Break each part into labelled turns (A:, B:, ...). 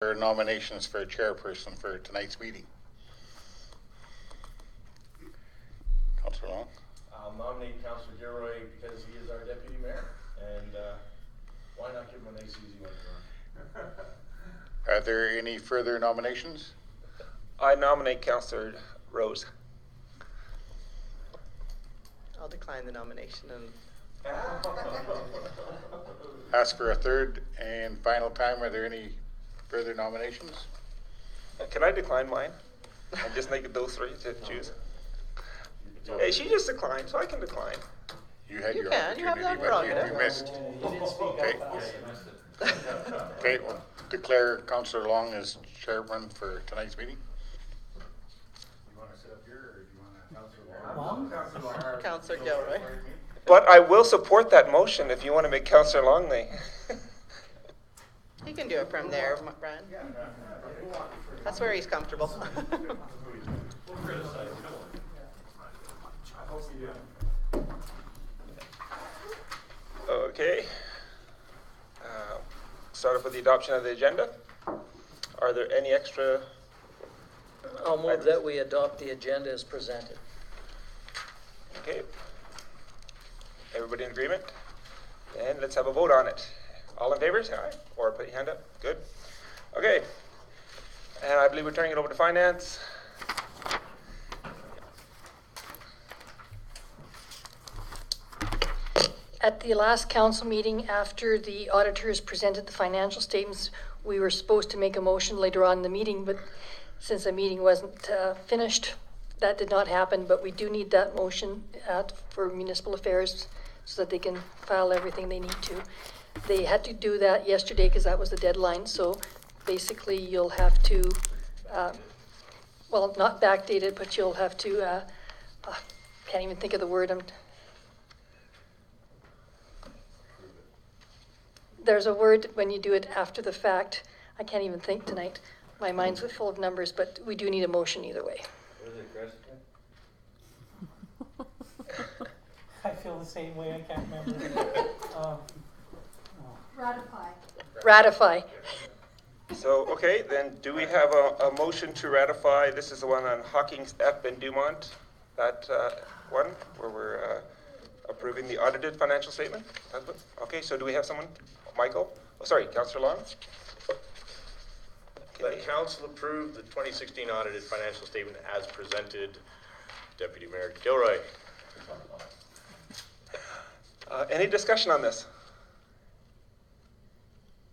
A: for nominations for a chairperson for tonight's meeting. Councillor Long.
B: I'll nominate Councillor Gilroy because he is our deputy mayor, and why not give him a nice easy one for him?
A: Are there any further nominations?
C: I nominate Councillor Rose.
D: I'll decline the nomination and
A: Ask for a third and final time. Are there any further nominations?
C: Can I decline mine? And just make it those three to choose? Hey, she just declined, so I can decline.
A: You had
D: You
A: your
D: can. You have
A: opportunity,
D: that
A: but you
D: prerogative.
A: missed.
B: You didn't speak
A: Okay.
B: up.
A: Okay, we'll declare Councillor Long as chairman for tonight's meeting.
B: You want to sit up here, or do you want Councillor
D: Councillor Gilroy.
C: But I will support that motion if you want to make Councillor Long the...
D: He can do it from there, Brian. That's where he's comfortable.
C: Okay. Start off with the adoption of the agenda. Are there any extra?
E: I'll move that we adopt the agenda as presented.
C: Okay. Everybody in agreement? Then let's have a vote on it. All in favor, say aye, or put your hand up. Good. Okay. And I believe we're turning it over to finance.
F: At the last council meeting, after the auditors presented the financial statements, we were supposed to make a motion later on in the meeting, but since the meeting wasn't finished, that did not happen. But we do need that motion for municipal affairs so that they can file everything they need to. They had to do that yesterday because that was the deadline. So basically you'll have to, well, not backdate it, but you'll have to, can't even think of the word. There's a word when you do it after the fact. I can't even think tonight. My mind's full of numbers, but we do need a motion either way.
G: I feel the same way, I can't remember.
F: Ratify.
C: So, okay, then do we have a motion to ratify? This is the one on Hawkins, Epp, and Dumont. That one where we're approving the audited financial statement? That's what, okay, so do we have someone? Michael? Oh, sorry, Councillor Long?
B: Let council approve the 2016 audited financial statement as presented. Deputy Mayor Gilroy.
C: Any discussion on this?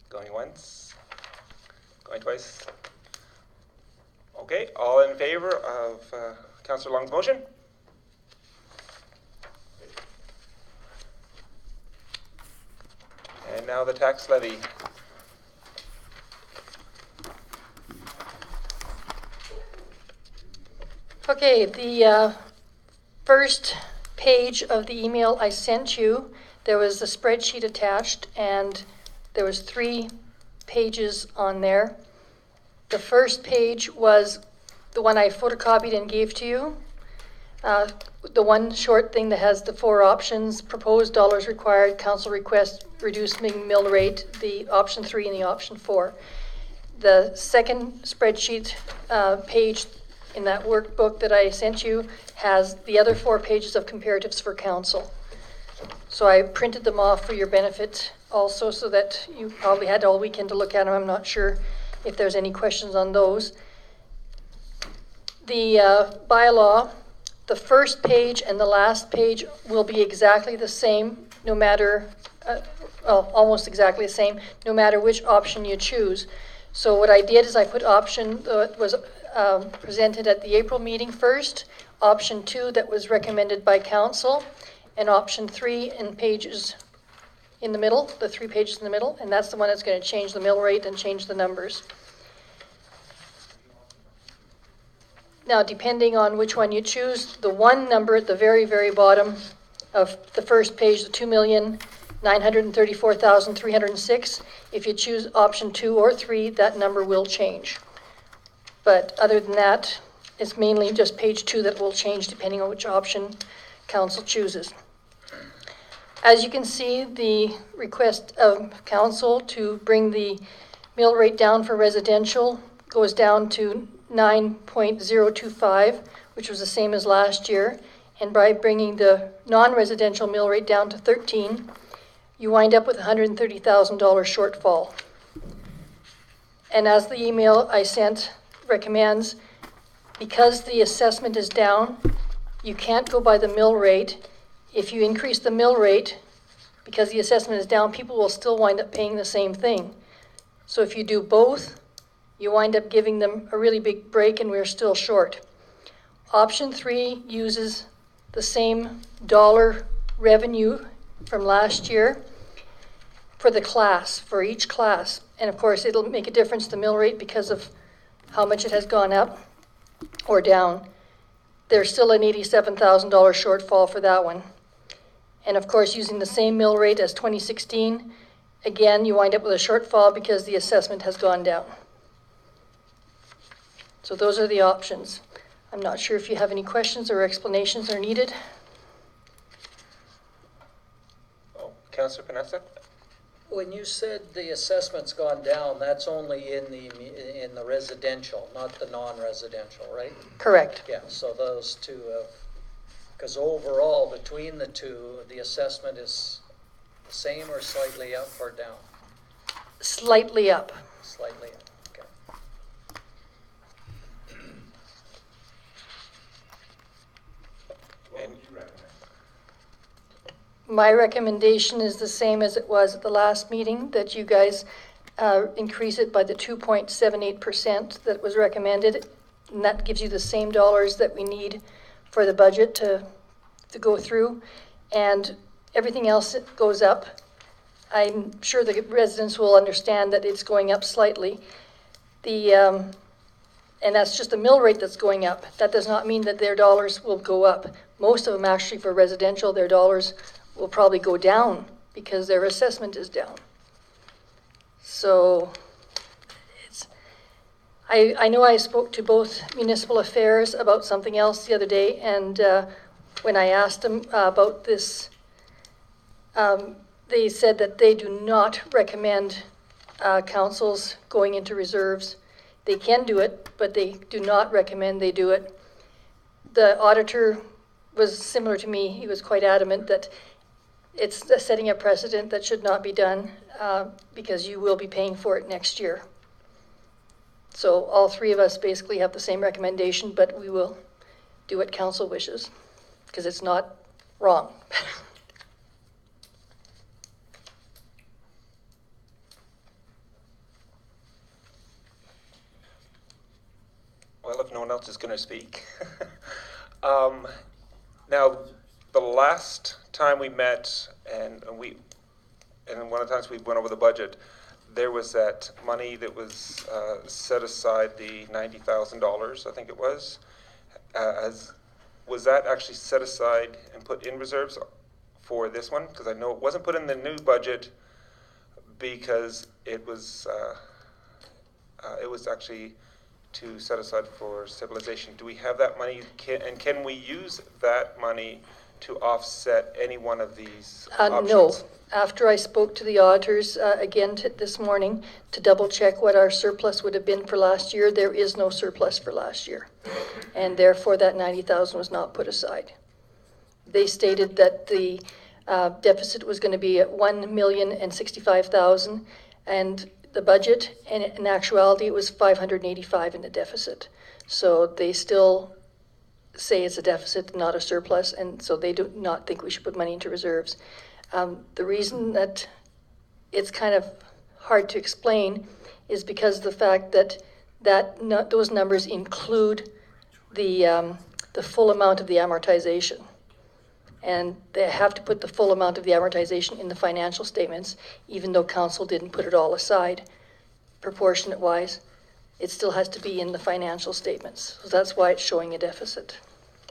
C: Going once? Going twice? Okay, all in favor of Councillor Long's motion? And now the tax levy.
F: Okay, the first page of the email I sent you, there was a spreadsheet attached and there was 3 pages on there. The first page was the one I photocopied and gave to you. The one short thing that has the 4 options: proposed dollars required, council request, reduced mill rate, the option 3 and the option 4. The second spreadsheet page in that workbook that I sent you has the other 4 pages of comparatives for council. So I printed them off for your benefit also, so that you probably had all weekend to look at them. I'm not sure if there's any questions on those. The bylaw, the first page and the last page will be exactly the same, no matter, well, almost exactly the same, no matter which option you choose. So what I did is I put option that was presented at the April meeting first, option 2 that was recommended by council, and option 3 in pages in the middle, the 3 pages in the middle, and that's the one that's going to change the mill rate and change the numbers. Now, depending on which one you choose, the one number at the very, very bottom of the first page, the 2,934,306, if you choose option 2 or 3, that number will change. But other than that, it's mainly just page 2 that will change depending on which option council chooses. As you can see, the request of council to bring the mill rate down for residential goes down to 9.025, which was the same as last year. And by bringing the non-residential mill rate down to 13, you wind up with $130,000 shortfall. And as the email I sent recommends, because the assessment is down, you can't go by the mill rate. If you increase the mill rate, because the assessment is down, people will still wind up paying the same thing. So if you do both, you wind up giving them a really big break and we're still short. Option 3 uses the same dollar revenue from last year for the class, for each class. And of course, it'll make a difference, the mill rate, because of how much it has gone up or down. There's still an $87,000 shortfall for that one. And of course, using the same mill rate as 2016, again, you wind up with a shortfall because the assessment has gone down. So those are the options. I'm not sure if you have any questions or explanations are needed.
C: Oh, Councillor Panessa?
E: When you said the assessment's gone down, that's only in the residential, not the non-residential, right?
F: Correct.
E: Yeah, so those two, because overall, between the two, the assessment is the same or slightly up or down?
F: Slightly up.
E: Slightly up, okay.
B: What would you recommend?
F: My recommendation is the same as it was at the last meeting, that you guys increase it by the 2.78% that was recommended. And that gives you the same dollars that we need for the budget to go through. And everything else goes up. I'm sure the residents will understand that it's going up slightly. And that's just the mill rate that's going up. That does not mean that their dollars will go up. Most of them actually, for residential, their dollars will probably go down because their assessment is down. So I know I spoke to both municipal affairs about something else the other day, and when I asked them about this, they said that they do not recommend councils going into reserves. They can do it, but they do not recommend they do it. The auditor was similar to me. He was quite adamant that it's setting a precedent that should not be done because you will be paying for it next year. So all three of us basically have the same recommendation, but we will do what council wishes because it's not wrong.
C: Well, if no one else is going to speak. Now, the last time we met, and one of the times we went over the budget, there was that money that was set aside, the $90,000, I think it was. Was that actually set aside and put in reserves for this one? Because I know it wasn't put in the new budget because it was actually to set aside for stabilization. Do we have that money, and can we use that money to offset any one of these options?
F: No. After I spoke to the auditors again this morning to double check what our surplus would have been for last year, there is no surplus for last year. And therefore that $90,000 was not put aside. They stated that the deficit was going to be at $1,065,000, and the budget, and in actuality, it was $585 in the deficit. So they still say it's a deficit, not a surplus, and so they do not think we should put money into reserves. The reason that it's kind of hard to explain is because of the fact that those numbers include the full amount of the amortization. And they have to put the full amount of the amortization in the financial statements, even though council didn't put it all aside, proportionate-wise. It still has to be in the financial statements. So that's why it's showing a deficit.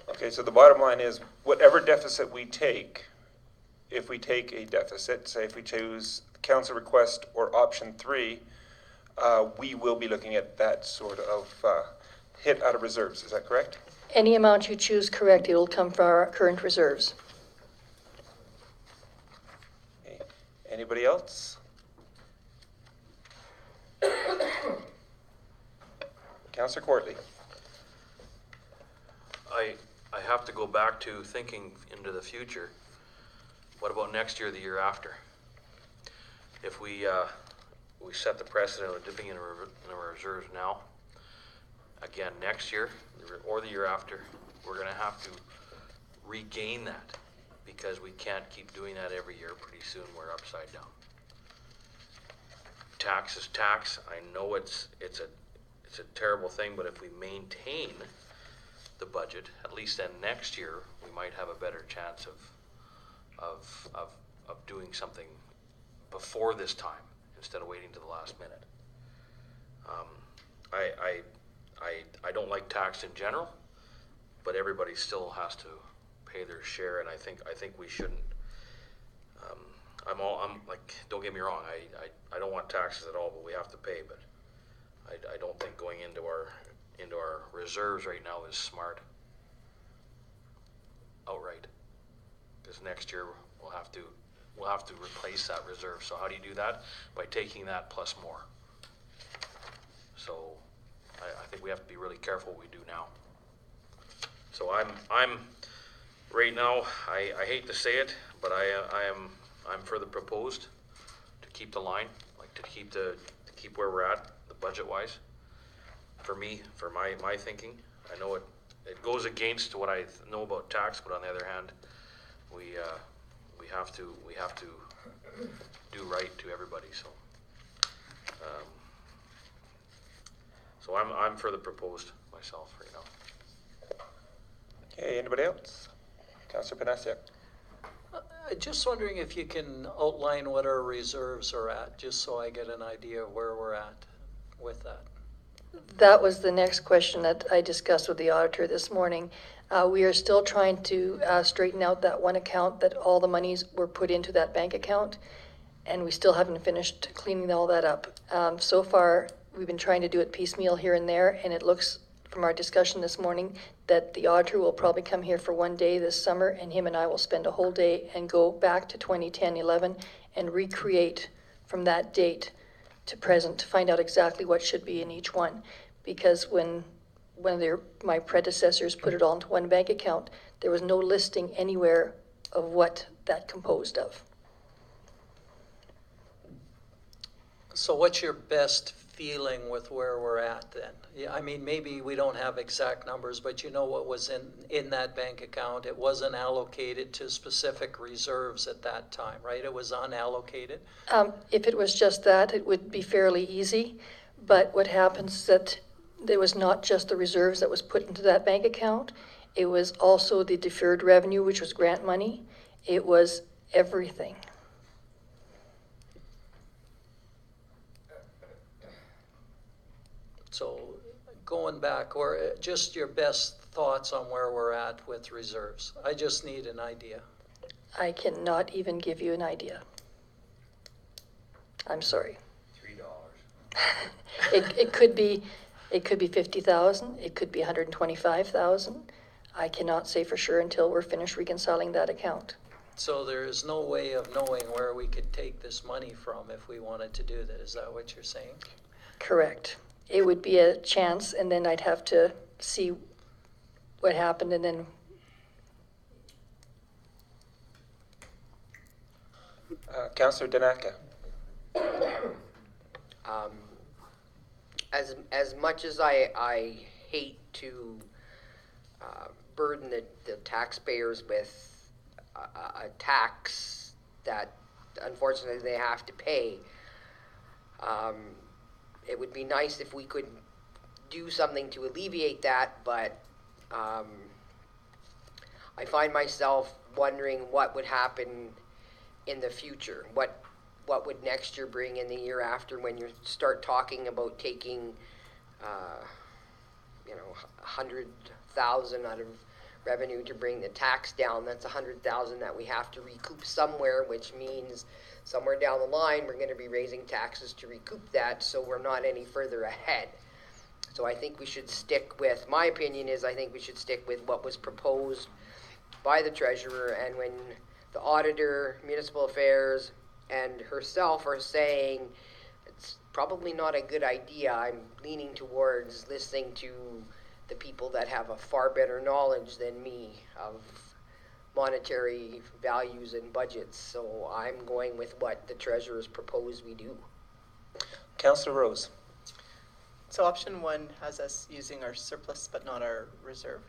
C: Okay, so the bottom line is, whatever deficit we take, if we take a deficit, say if we choose council request or option 3, we will be looking at that sort of hit out of reserves. Is that correct?
F: Any amount you choose, correct, it will come from our current reserves.
C: Okay. Anybody else? Councillor Courtly.
H: I have to go back to thinking into the future. What about next year, the year after? If we set the precedent of dipping in our reserves now, again, next year or the year after, we're gonna have to regain that because we can't keep doing that every year. Pretty soon we're upside down. Tax is tax. I know it's a terrible thing, but if we maintain the budget, at least then next year, we might have a better chance of doing something before this time instead of waiting to the last minute. I don't like tax in general, but everybody still has to pay their share, and I think we shouldn't. I'm like, don't get me wrong, I don't want taxes at all, but we have to pay. But I don't think going into our reserves right now is smart. Outright, because next year we'll have to replace that reserve. So how do you do that? By taking that plus more. So I think we have to be really careful what we do now. So I'm right now, I hate to say it, but I'm for the proposed to keep the line, like to keep where we're at, the budget wise. For me, for my thinking, I know it goes against what I know about tax, but on the other hand, we have to do right to everybody. So I'm for the proposed myself right now.
C: Okay, anybody else? Councillor Panasiak.
E: I'm just wondering if you can outline what our reserves are at, just so I get an idea of where we're at with that.
F: That was the next question that I discussed with the auditor this morning. We are still trying to straighten out that one account that all the monies were put into that bank account, and we still haven't finished cleaning all that up. So far, we've been trying to do it piecemeal here and there, and it looks from our discussion this morning that the auditor will probably come here for one day this summer, and him and I will spend a whole day and go back to 2010-11 and recreate from that date to present to find out exactly what should be in each one. Because when my predecessors put it all into one bank account, there was no listing anywhere of what that composed of.
E: So what's your best feeling with where we're at then? Yeah, I mean, maybe we don't have exact numbers, but you know what was in that bank account. It wasn't allocated to specific reserves at that time, right? It was unallocated.
F: If it was just that, it would be fairly easy. But what happens is that there was not just the reserves that was put into that bank account. It was also the deferred revenue, which was grant money. It was everything.
E: So going back, or just your best thoughts on where we're at with reserves. I just need an idea.
F: I cannot even give you an idea. I'm sorry. $3. It could be 50,000. It could be 125,000. I cannot say for sure until we're finished reconciling that account.
E: So there is no way of knowing where we could take this money from if we wanted to do that. Is that what you're saying?
F: Correct. It would be a chance, and then I'd have to see what happened, and then
C: Councillor Danaka.
I: As much as I hate to burden the taxpayers with a tax that unfortunately they have to pay, it would be nice if we could do something to alleviate that, but I find myself wondering what would happen in the future. What would next year bring in the year after when you start talking about taking, 100,000 out of revenue to bring the tax down? That's 100,000 that we have to recoup somewhere, which means somewhere down the line we're going to be raising taxes to recoup that, so we're not any further ahead. So I think we should stick with, my opinion is, I think we should stick with what was proposed by the treasurer, and when the auditor, municipal affairs, and herself are saying probably not a good idea. I'm leaning towards listening to the people that have a far better knowledge than me of monetary values and budgets. So I'm going with what the treasurer's proposed we do.
C: Councillor Rose.
D: So option one has us using our surplus but not our reserve.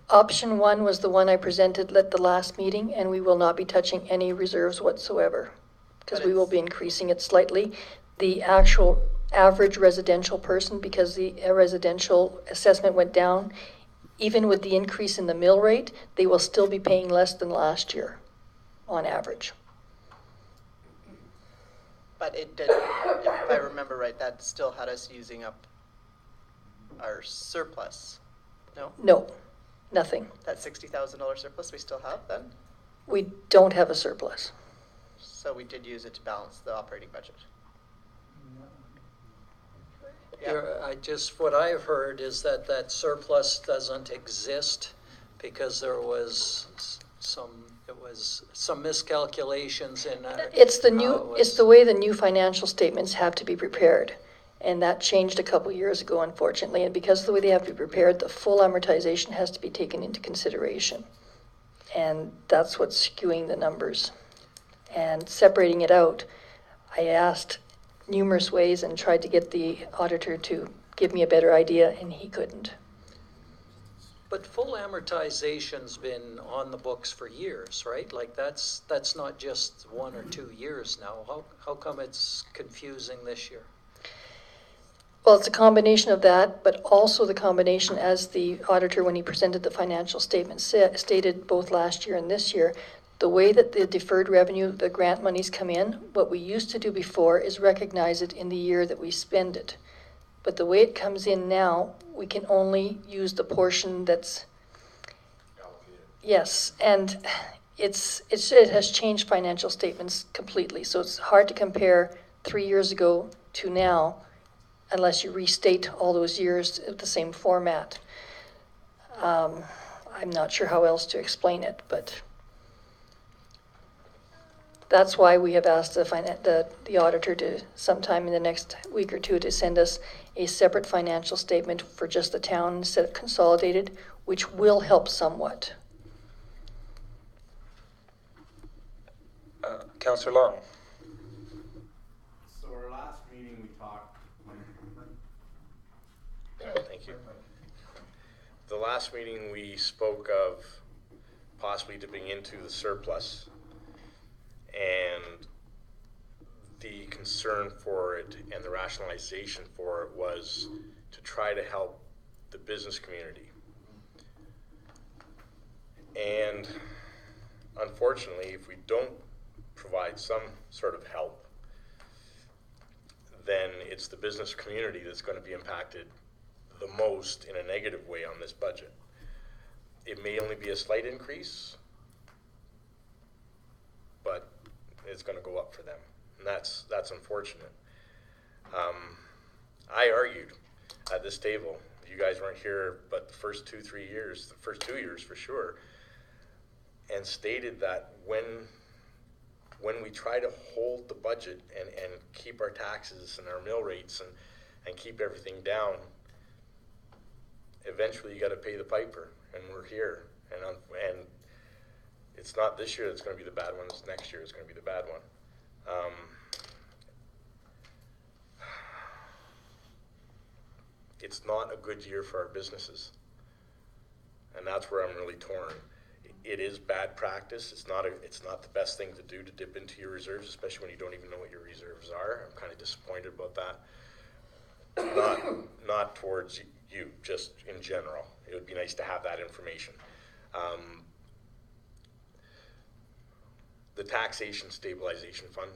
F: Option 1 was the one I presented at the last meeting, and we will not be touching any reserves whatsoever because
D: But
F: we will
D: it's-
F: be increasing it slightly. The actual average residential person, because the residential assessment went down, even with the increase in the mill rate, they will still be paying less than last year on average.
D: But it did, if I remember right, that still had us using up our surplus. No?
F: No, nothing.
D: That $60,000 surplus we still have then?
F: We don't have a surplus.
D: So we did use it to balance the operating budget.
E: What I've heard is that that surplus doesn't exist because there was some miscalculations in.
F: It's
E: how
F: the way the new financial statements have to be prepared. And that changed a couple years ago, unfortunately. And because of the way they have to be prepared, the full amortization has to be taken into consideration. And that's what's skewing the numbers. And separating it out, I asked numerous ways and tried to get the auditor to give me a better idea, and he couldn't.
E: But full amortization's been on the books for years, right? Like that's not just 1 or 2 years now. How come it's confusing this year?
F: Well, it's a combination of that, but also the combination, as the auditor, when he presented the financial statement, stated both last year and this year, the way that the deferred revenue, the grant monies come in, what we used to do before is recognize it in the year that we spend it. But the way it comes in now, we can only use the portion that's... Yes, and it has changed financial statements completely. So it's hard to compare 3 years ago to now unless you restate all those years at the same format. I'm not sure how else to explain it, but that's why we have asked the auditor to sometime in the next week or two to send us a separate financial statement for just the town instead of consolidated, which will help somewhat.
C: Councillor Long.
B: So our last meeting, we talked. Thank you. The last meeting, we spoke of possibly dipping into the surplus. And the concern for it and the rationalization for it was to try to help the business community. And unfortunately, if we don't provide some sort of help, then it's the business community that's going to be impacted the most in a negative way on this budget. It may only be a slight increase, but it's going to go up for them, and that's unfortunate. I argued at this table, you guys weren't here, but the first 2 years for sure, and stated that when we try to hold the budget and keep our taxes and our mill rates and keep everything down, eventually you got to pay the piper, and we're here, and it's not this year that's going to be the bad one, it's next year it's going to be the bad one. It's not a good year for our businesses, and that's where I'm really torn. It is bad practice. It's not the best thing to do to dip into your reserves, especially when you don't even know what your reserves are. I'm kind of disappointed about that. Not towards you, just in general. It would be nice to have that information. The taxation stabilization fund,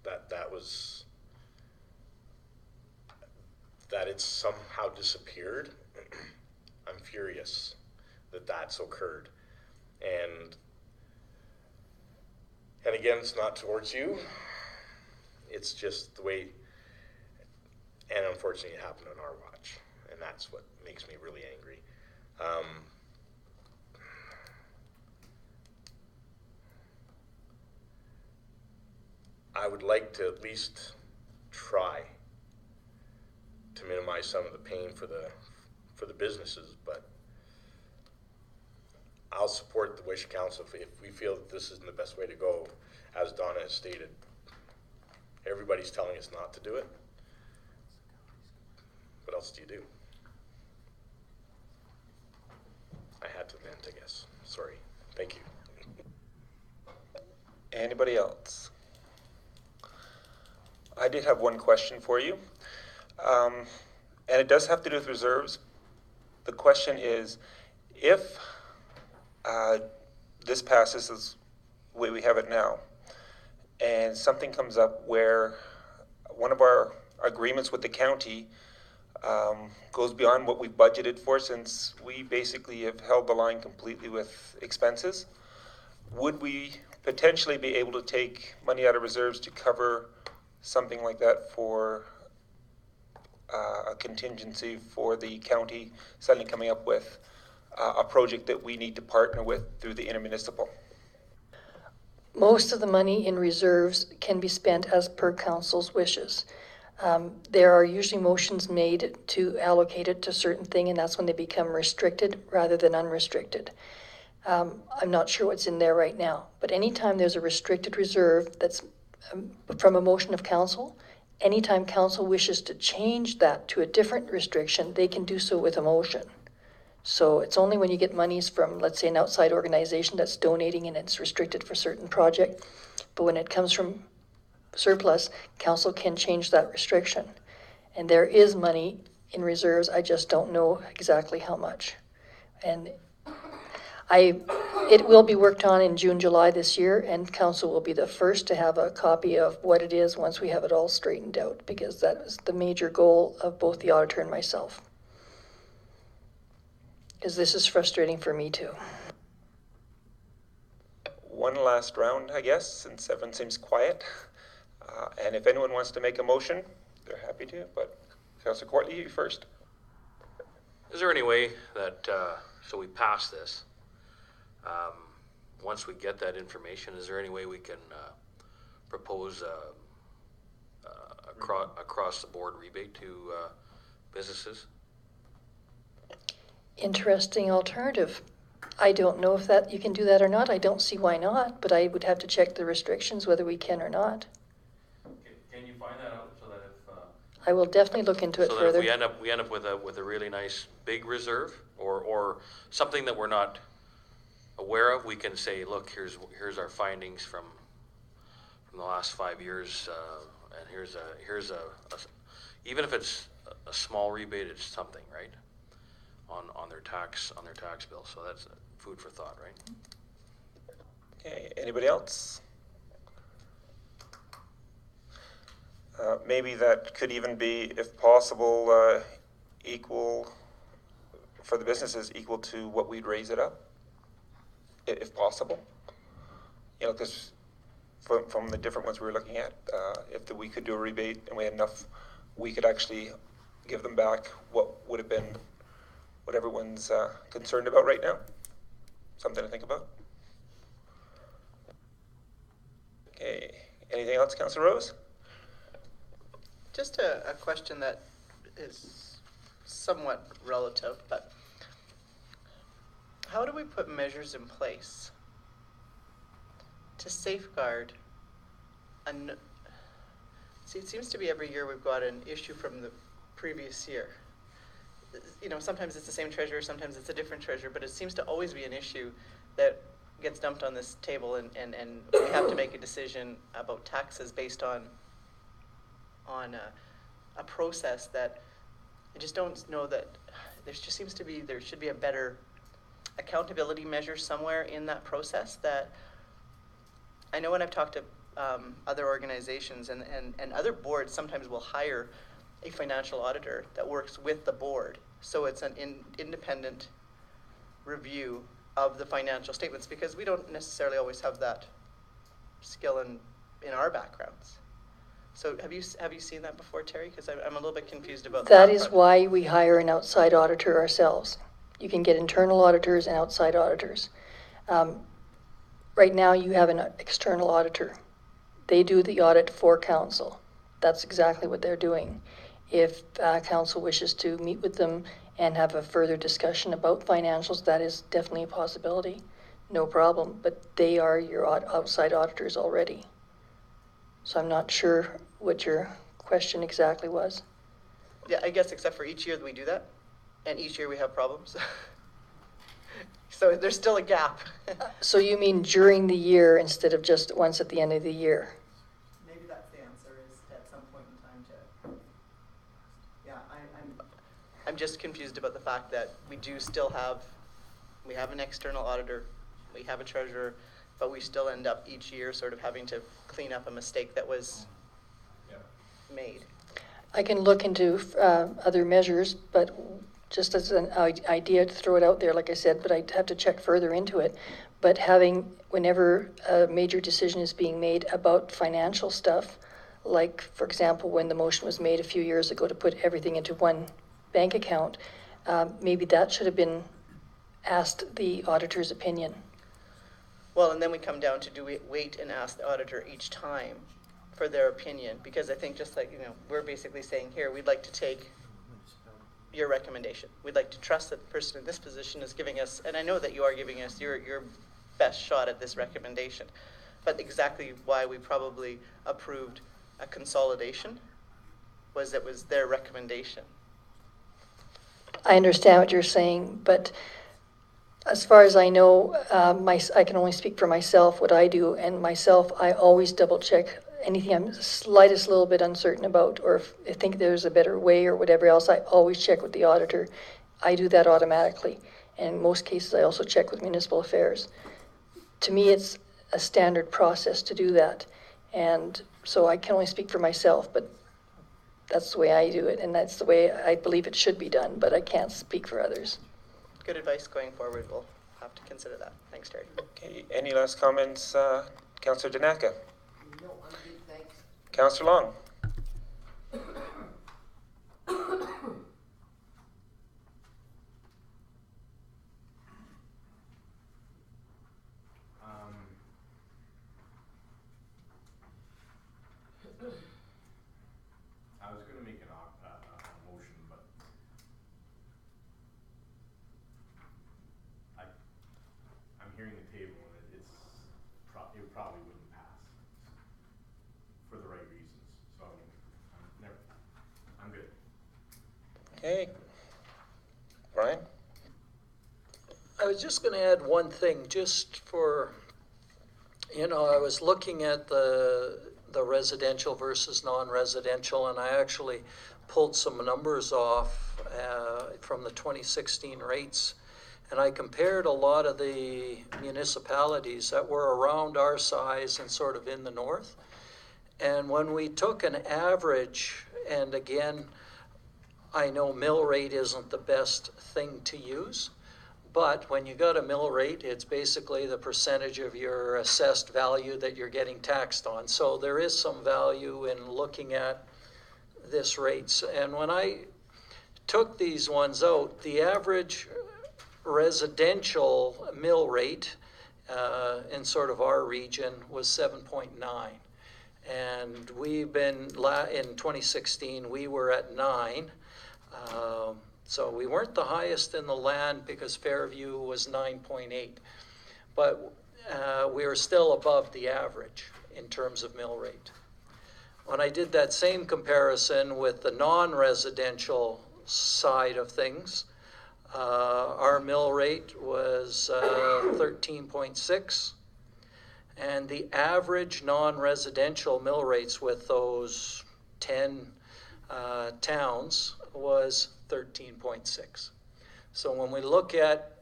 B: that it's somehow disappeared. I'm furious that that's occurred. And again, it's not towards you. It's just the way, and unfortunately it happened on our watch. And that's what makes me really angry. I would like to at least try to minimize some of the pain for the businesses, but I'll support the wish of council if we feel that this isn't the best way to go, as Donna has stated. Everybody's telling us not to do it. What else do you do? I had to vent, I guess. Sorry. Thank you.
C: Anybody else? I did have one question for you. And it does have to do with reserves. The question is, if this passes as the way we have it now, and something comes up where one of our agreements with the county goes beyond what we've budgeted for, since we basically have held the line completely with expenses, would we potentially be able to take money out of reserves to cover something like that for a contingency for the county suddenly coming up with a project that we need to partner with through the intermunicipal?
F: Most of the money in reserves can be spent as per council's wishes. There are usually motions made to allocate it to certain thing, and that's when they become restricted rather than unrestricted. I'm not sure what's in there right now, but anytime there's a restricted reserve that's from a motion of council, anytime council wishes to change that to a different restriction, they can do so with a motion. So it's only when you get monies from, let's say, an outside organization that's donating and it's restricted for certain project. But when it comes from surplus, council can change that restriction. And there is money in reserves, I just don't know exactly how much. And it will be worked on in June, July this year, and council will be the first to have a copy of what it is once we have it all straightened out, because that was the major goal of both the auditor and myself. Because this is frustrating for me too.
C: One last round, I guess, since everyone seems quiet. And if anyone wants to make a motion, they're happy to, but Councillor Courtney, you first.
H: Is there any way that, so we pass this, once we get that information, is there any way we can propose across the board rebate to businesses?
F: Interesting alternative. I don't know if that you can do that or not. I don't see why not, but I would have to check the restrictions whether we can or not.
H: Can you find that out so that if
F: I will definitely look into it
H: so
F: further.
H: that if we end up with a really nice big reserve or something that we're not aware of, we can say, look, here's our findings from the last 5 years, and here's a even if it's a small rebate, it's something, right? On their tax bill. So that's food for thought, right?
C: Okay, anybody else? Maybe that could even be, if possible, equal for the businesses, equal to what we'd raise it up, if possible. You know, because from the different ones we were looking at, if we could do a rebate and we had enough, we could actually give them back what would have been what everyone's concerned about right now. Something to think about. Okay, anything else, Councillor Rose?
D: Just a question that is somewhat relative, but how do we put measures in place to safeguard see, it seems to be every year we've got an issue from the previous year. You know, sometimes it's the same treasurer, sometimes it's a different treasurer, but it seems to always be an issue that gets dumped on this table, and we have to make a decision about taxes based on a process that I just don't know that there should be a better accountability measure somewhere in that process. That I know when I've talked to other organizations and other boards sometimes will hire a financial auditor that works with the board. So it's an independent review of the financial statements, because we don't necessarily always have that skill in our backgrounds. So have you seen that before, Terry? Because I'm a little bit confused about that.
F: That is why we hire an outside auditor ourselves. You can get internal auditors and outside auditors. Right now you have an external auditor. They do the audit for council. that's exactly what they're doing. If council wishes to meet with them and have a further discussion about financials, that is definitely a possibility. No problem, but they are your outside auditors already. So I'm not sure what your question exactly was.
D: Yeah, I guess except for each year that we do that, and each year we have problems. So there's still a gap.
F: So you mean during the year instead of just once at the end of the year?
D: Maybe that's the answer, is at some point in time to, yeah, I'm just confused about the fact that we do still have, we have an external auditor, we have a treasurer, but we still end up each year sort of having to clean up a mistake that was made.
F: I can look into other measures, but just as an idea to throw it out there, like I said, but I'd have to check further into it. But having, whenever a major decision is being made about financial stuff, like, for example, when the motion was made a few years ago to put everything into one bank account, maybe that should have been asked the auditor's opinion.
D: Well, and then we come down to, do we wait and ask the auditor each time for their opinion? Because I think, just like, you know, we're basically saying here, we'd like to take your recommendation. We'd like to trust that the person in this position is giving us, and I know that you are giving us your best shot at this recommendation, but exactly why we probably approved a consolidation was it was their recommendation.
F: I understand what you're saying, but as far as I know, I can only speak for myself, what I do, and myself, I always double check anything I'm the slightest little bit uncertain about, or if I think there's a better way or whatever else, I always check with the auditor. I do that automatically. And in most cases, I also check with municipal affairs. To me, it's a standard process to do that. And so I can only speak for myself, but that's the way I do it, and that's the way I believe it should be done, but I can't speak for others.
D: Good advice going forward. We'll have to consider that. Thanks, Terry.
C: Okay, any last comments, Councillor Danaka?
I: No, I'm good, thanks.
C: Councillor Long?
J: I was gonna make a motion, but I'm hearing the table and it probably wouldn't pass for the right reasons, so I'm good.
C: Okay. Brian?
E: I was just going to add one thing, just for, you know, I was looking at the residential versus non-residential, and I actually pulled some numbers off from the 2016 rates, and I compared a lot of the municipalities that were around our size and sort of in the north. And when we took an average, and again, I know mill rate isn't the best thing to use, but when you got a mill rate, it's basically the percentage of your assessed value that you're getting taxed on. So there is some value in looking at this rates. And when I took these ones out, the average residential mill rate in sort of our region was 7.9. And we've been, in 2016, we were at 9. So we weren't the highest in the land because Fairview was 9.8. But we were still above the average in terms of mill rate. When I did that same comparison with the non-residential side of things, our mill rate was 13.6, and the average non-residential mill rates with those 10 towns was 13.6. So when we look at,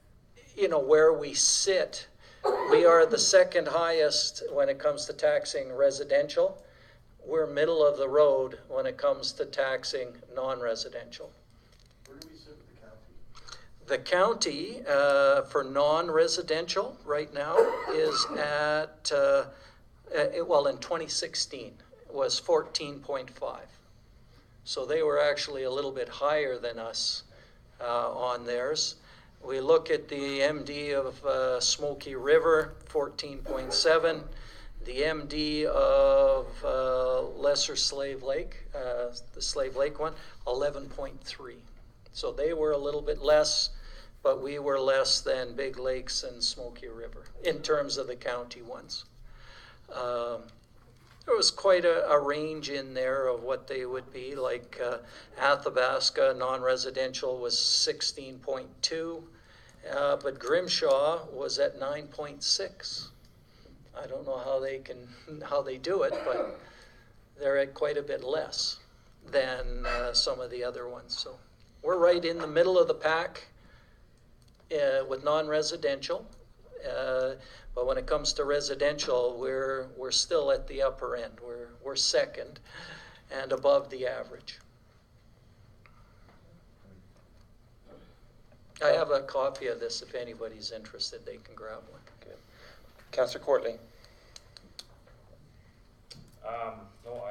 E: you know, where we sit, we are the second highest when it comes to taxing residential. We're middle of the road when it comes to taxing non-residential.
J: Where do we sit with the county?
E: The county for non-residential right now is at, well, in 2016 was 14.5. So they were actually a little bit higher than us on theirs. We look at the MD of Smoky River, 14.7, The MD of Lesser Slave Lake, the Slave Lake one, 11.3. So they were a little bit less, but we were less than Big Lakes and Smoky River in terms of the county ones. There was quite a range in there of what they would be. Like Athabasca, non-residential was 16.2, but Grimshaw was at 9.6. I don't know how they do it, but they're at quite a bit less than some of the other ones. So we're right in the middle of the pack with non-residential. But when it comes to residential, we're still at the upper end. We're second and above the average. I have a copy of this. If anybody's interested, they can grab one.
C: Okay. Councillor Courtly.
H: No,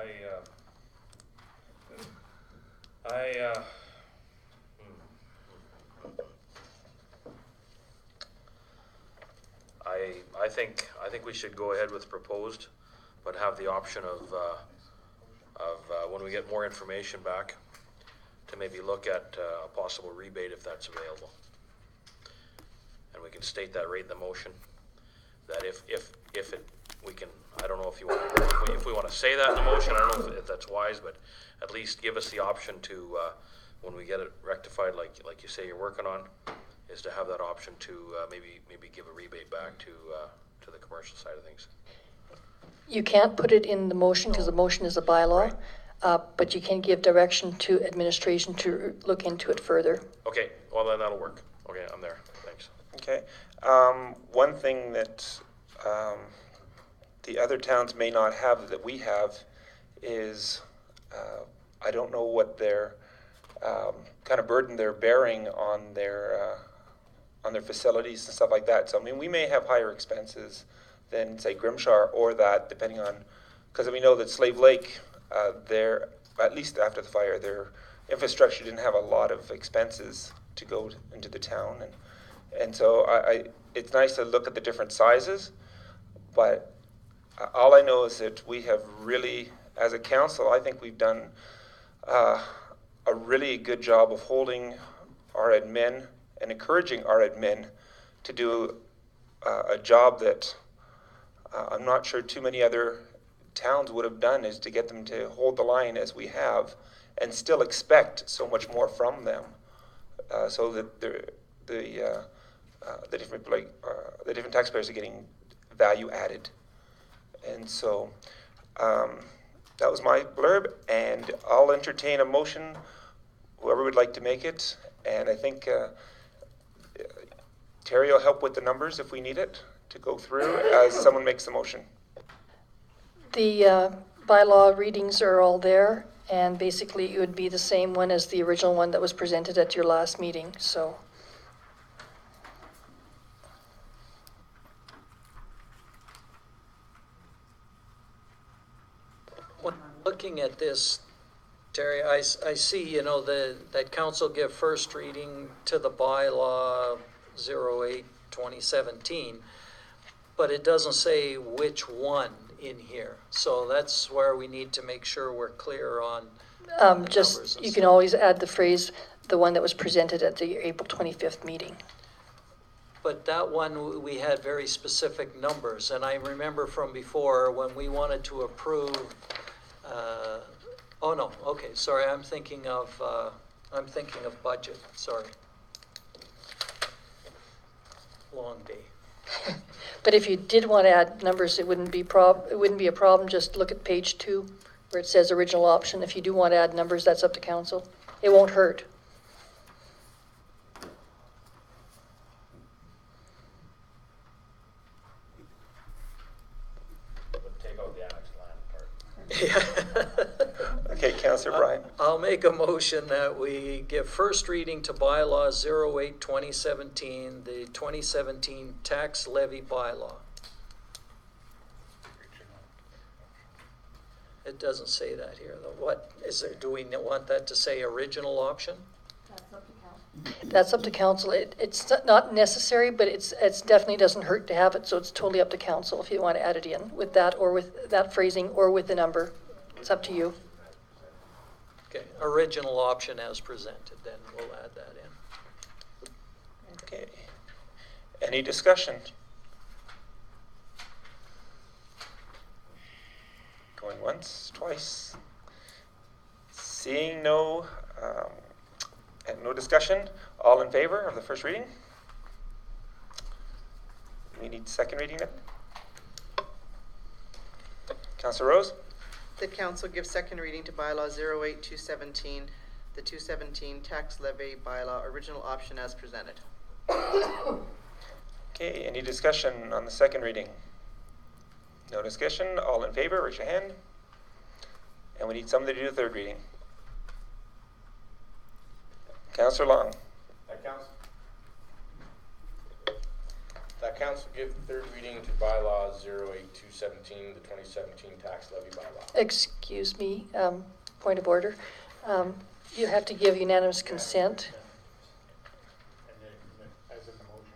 H: I think we should go ahead with proposed, but have the option of when we get more information back, to maybe look at a possible rebate if that's available. And we can state that right in the motion, that if we can, I don't know if we want to say that in the motion, I don't know if that's wise, but at least give us the option to, when we get it rectified, like you say you're working on, is to have that option to maybe give a rebate back to the commercial side of things.
F: You can't put it in the motion because the motion is a bylaw, but you can give direction to administration to look into it further.
H: Okay, well then that'll work. Okay, I'm there. Thanks.
C: Okay. One thing that the other towns may not have that we have is I don't know what their kind of burden they're bearing on their facilities and stuff like that. So I mean, we may have higher expenses than say Grimshaw or that, depending on, because we know that Slave Lake, their, at least after the fire, their infrastructure didn't have a lot of expenses to go into the town, and so it's nice to look at the different sizes, but all I know is that we have really, as a council, I think we've done a really good job of holding our admin and encouraging our admin to do a job that I'm not sure too many other towns would have done, is to get them to hold the line as we have and still expect so much more from them, so that the different taxpayers are getting value added. And so that was my blurb, and I'll entertain a motion, whoever would like to make it. And I think Terry will help with the numbers if we need it to go through as someone makes the motion.
F: The bylaw readings are all there, and basically it would be the same one as the original one that was presented at your last meeting. So
E: When looking at this, Terry, I see, that council give first reading to the bylaw 08/2017, but it doesn't say which one in here. So that's where we need to make sure we're clear on numbers
F: just,
E: and
F: you can
E: stuff.
F: always add the phrase, the one that was presented at the April 25th meeting.
E: But that one, we had very specific numbers, and I remember from before when we wanted to approve, oh no, okay, sorry, I'm thinking of budget, sorry. Long day.
F: But if you did want to add numbers, it wouldn't be a problem. Just look at page 2 where it says original option. If you do want to add numbers, that's up to council. It won't hurt.
H: Take out the annexed land part.
C: Okay, Councillor Bryan.
E: I'll make a motion that we give first reading to bylaw 08/2017, the 2017 tax levy bylaw. It doesn't say that here, though. What is there? Do we want that to say original option?
F: That's up to council. That's up to council. It's not necessary, but it's definitely doesn't hurt to have it, so it's totally up to council if you want to add it in with that or with that phrasing or with the number. It's up to you.
E: Okay, original option as presented, then we'll add that in.
C: Okay. Any discussion? Going once, twice. Seeing no, and no discussion, all in favor of the first reading? We need second reading then? Councillor Rose?
D: That council give second reading to bylaw 08217, the 217 tax levy bylaw, original option as presented.
C: Okay, any discussion on the second reading? No discussion, all in favor, raise your hand. And we need somebody to do the third reading. Councillor Long.
B: That council give third reading to bylaw 08217, the 2017 tax levy bylaw.
F: Excuse me, point of order. You have to give unanimous consent.
A: And then, as in the motion,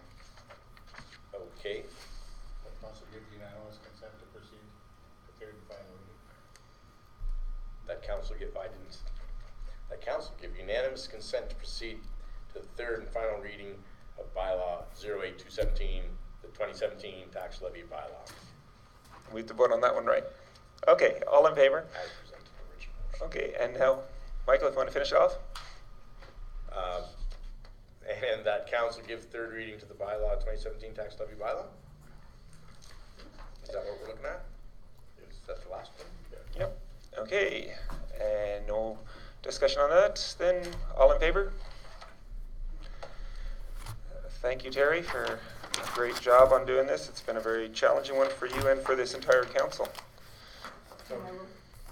B: Okay,
A: the council gives unanimous consent to proceed to third and final reading.
B: that council give unanimous consent to proceed to the third and final reading of bylaw 08217, the 2017 tax levy bylaw.
C: We have to vote on that one, right? Okay, all in favor?
B: As presented in the original motion.
C: Okay, and now, Michael, if you want to finish it off?
B: And that council give third reading to the bylaw 2017 tax levy bylaw? Is that what we're looking at? Is that the last one?
C: Yep. Okay, and no discussion on that, then all in favor? Thank you, Terry, for a great job on doing this. It's been a very challenging one for you and for this entire council.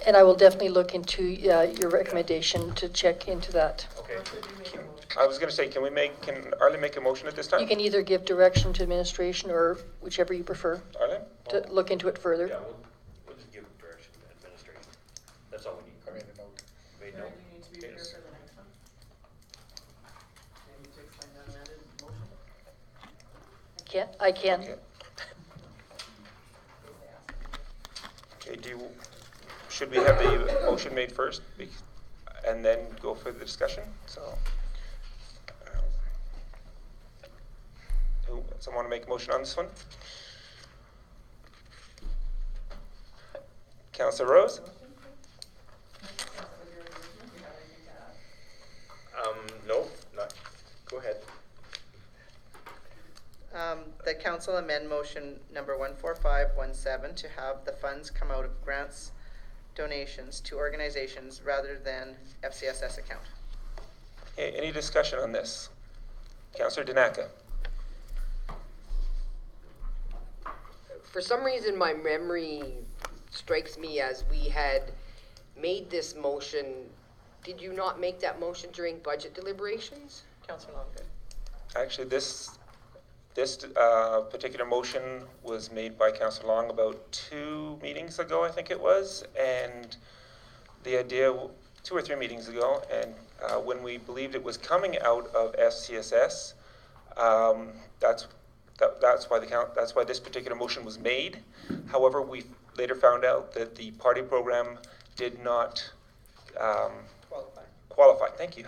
F: And I will definitely look into your recommendation to check into that.
B: Okay.
C: I was going to say, can Arlene make a motion at this time?
F: You can either give direction to administration or whichever you prefer
C: Arlene?
F: to look into it further.
H: Yeah, we'll just give direction to administration. That's all we need.
A: I made a note.
H: Made
D: Do
H: note.
D: you need to be here
H: Yes.
D: for the next one? Maybe to explain that amended motion?
F: I can.
C: Okay. Okay, should we have the motion made first and then go for the discussion? So, someone want to make a motion on this one? Councillor Rose?
B: No, not, go ahead.
D: The council amend motion number 14517 to have the funds come out of grants, donations to organizations rather than FCSS account.
C: Okay, any discussion on this? Councillor Danaka?
I: For some reason, my memory strikes me as we had made this motion. Did you not make that motion during budget deliberations?
D: Councillor Long, good.
C: Actually, this particular motion was made by Councillor Long about 2 meetings ago, I think it was, and the idea, 2 or 3 meetings ago, and when we believed it was coming out of FCSS, that's why this particular motion was made. However, we later found out that the party program did not qualify. Thank you.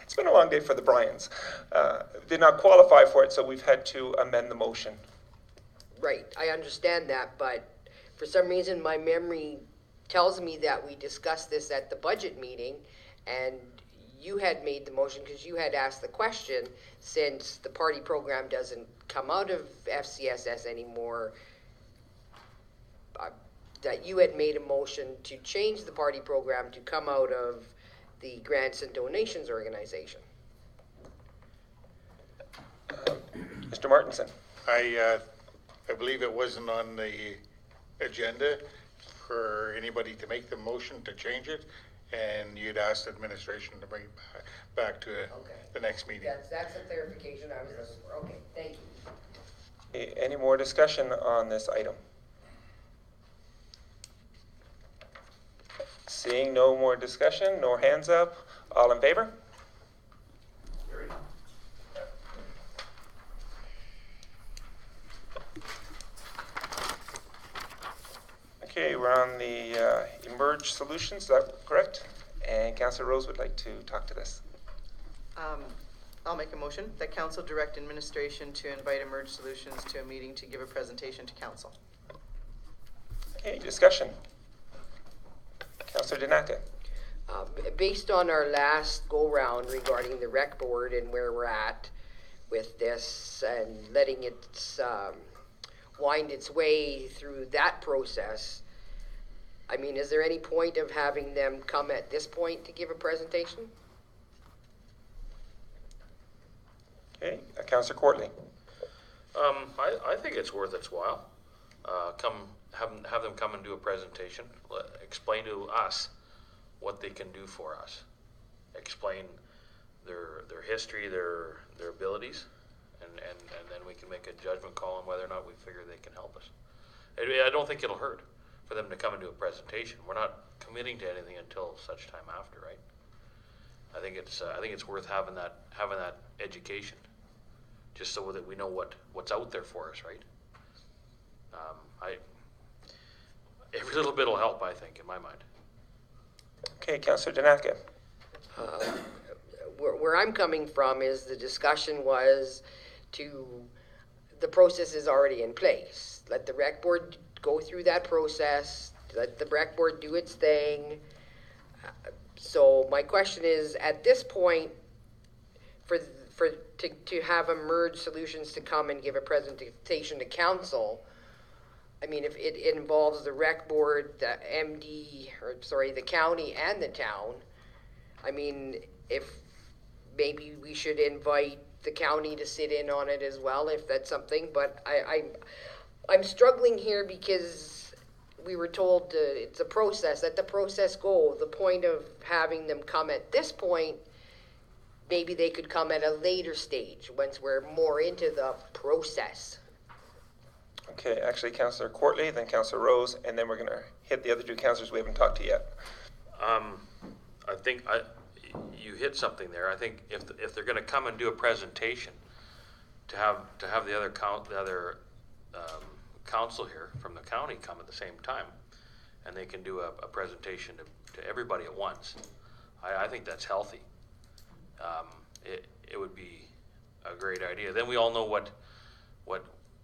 C: It's been a long day for the Bryans. Did not qualify for it, so we've had to amend the motion.
I: Right, I understand that, but for some reason, my memory tells me that we discussed this at the budget meeting, and you had made the motion because you had asked the question, since the party program doesn't come out of FCSS anymore, that you had made a motion to change the party program to come out of the grants and donations organization.
C: Mr. Martinson?
A: I believe it wasn't on the agenda for anybody to make the motion to change it, and you'd asked administration to bring it back to the next meeting.
I: That's a clarification I was looking for. Okay, thank you.
C: Any more discussion on this item? Seeing no more discussion, no hands up, all in favor? Emerge Solutions, is that correct? And Councillor Rose would like to talk to this.
D: I'll make a motion that council direct administration to invite Emerge Solutions to a meeting to give a presentation to council.
C: Okay, discussion. Councillor Danaka.
I: Based on our last go-round regarding the rec board and where we're at with this and letting it wind its way through that process, I mean, is there any point of having them come at this point to give a presentation?
C: Okay, Councillor Courtney.
H: I think it's worth its while. Have them come and do a presentation, explain to us what they can do for us, explain their history, their abilities, and then we can make a judgment call on whether or not we figure they can help us. I don't think it'll hurt for them to come and do a presentation. We're not committing to anything until such time after, right? I think it's worth having that education, just so that we know what's out there for us, right? Every little bit will help, I think, in my mind.
C: Okay, Councillor Danaka.
I: Where I'm coming from is the discussion was the process is already in place. Let the rec board go through that process, let the rec board do its thing. So my question is, at this point, to have Emerge Solutions to come and give a presentation to council, I mean, if it involves the rec board, the the county and the town, I mean, if maybe we should invite the county to sit in on it as well, if that's something, but I'm struggling here because we were told it's a process, let the process go. The point of having them come at this point, maybe they could come at a later stage once we're more into the process.
C: Okay, actually, Councillor Courtney, then Councillor Rose, and then we're going to hit the other two councillors we haven't talked to yet.
H: I think you hit something there. I think if they're going to come and do a presentation, to have the other council here from the county come at the same time, and they can do a presentation to everybody at once. I think that's healthy. It would be a great idea. Then we all know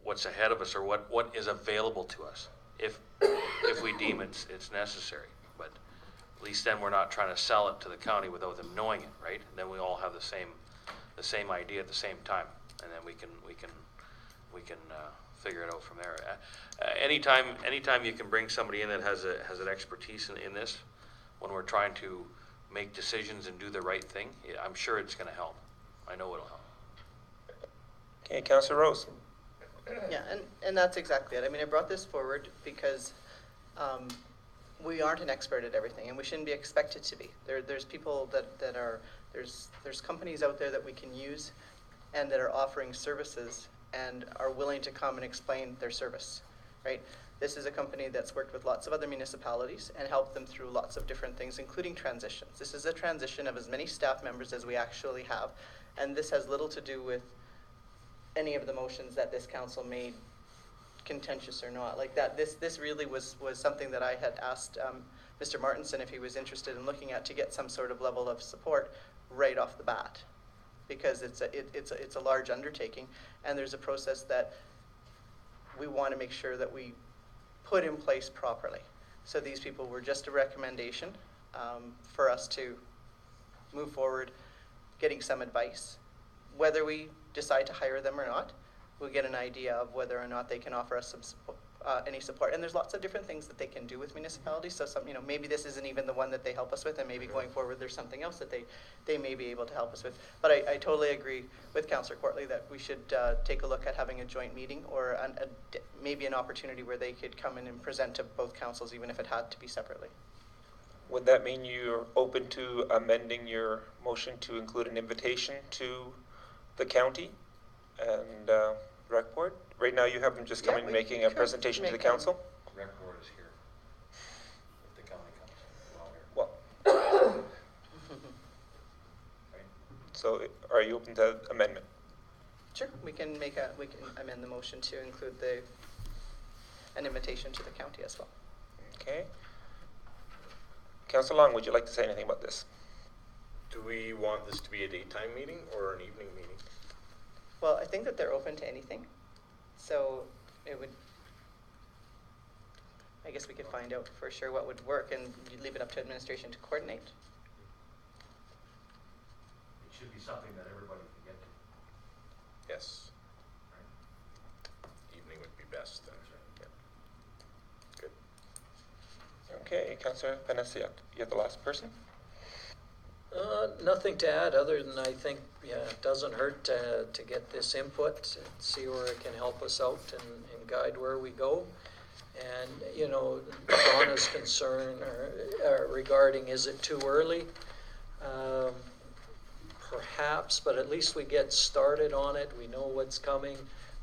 H: what's ahead of us, or what is available to us if we deem it's necessary. But at least then we're not trying to sell it to the county without them knowing it, right? And then we all have the same idea at the same time, and then we can figure it out from there. Anytime you can bring somebody in that has an expertise in this, when we're trying to make decisions and do the right thing, I'm sure it's going to help. I know it'll help.
C: Okay, Councillor Rose.
D: Yeah, and that's exactly it. I mean, I brought this forward because we aren't an expert at everything, and we shouldn't be expected to be. There's people that are, there's companies out there that we can use and that are offering services and are willing to come and explain their service, right? This is a company that's worked with lots of other municipalities and helped them through lots of different things, including transitions. This is a transition of as many staff members as we actually have, and this has little to do with any of the motions that this council made, contentious or not, like that. This really was something that I had asked Mr. Martinson if he was interested in looking at, to get some sort of level of support right off the bat, because it's a large undertaking, and there's a process that we want to make sure that we put in place properly. So these people were just a recommendation for us to move forward, getting some advice. Whether we decide to hire them or not, we'll get an idea of whether or not they can offer us some any support. And there's lots of different things that they can do with municipalities. So maybe this isn't even the one that they help us with, and maybe going forward there's something else that they may be able to help us with. But I totally agree with Councillor Courtney that we should take a look at having a joint meeting, or maybe an opportunity where they could come in and present to both councils, even if it had to be separately.
C: Would that mean you're open to amending your motion to include an invitation to the county and rec board? Right now you have them just coming and making a presentation to the council?
H: Rec board is here. If the county comes, we're all here.
C: Well, so are you open to amendment?
D: Sure, we can amend the motion to include an invitation to the county as well.
C: Okay. Councillor Long, would you like to say anything about this?
B: Do we want this to be a daytime meeting or an evening meeting?
D: Well, I think that they're open to anything, so it would, I guess we could find out for sure what would work, and you'd leave it up to administration to coordinate.
H: It should be something that everybody can get to.
B: Yes. Evening would be best then. Yeah. Good.
C: Okay, Councillor Panasiak, you're the last person.
E: Nothing to add, other than I think, yeah, it doesn't hurt to get this input and see where it can help us out and guide where we go. And, you know, Donna's concern regarding, is it too early? Perhaps, but at least we get started on it. We know what's coming.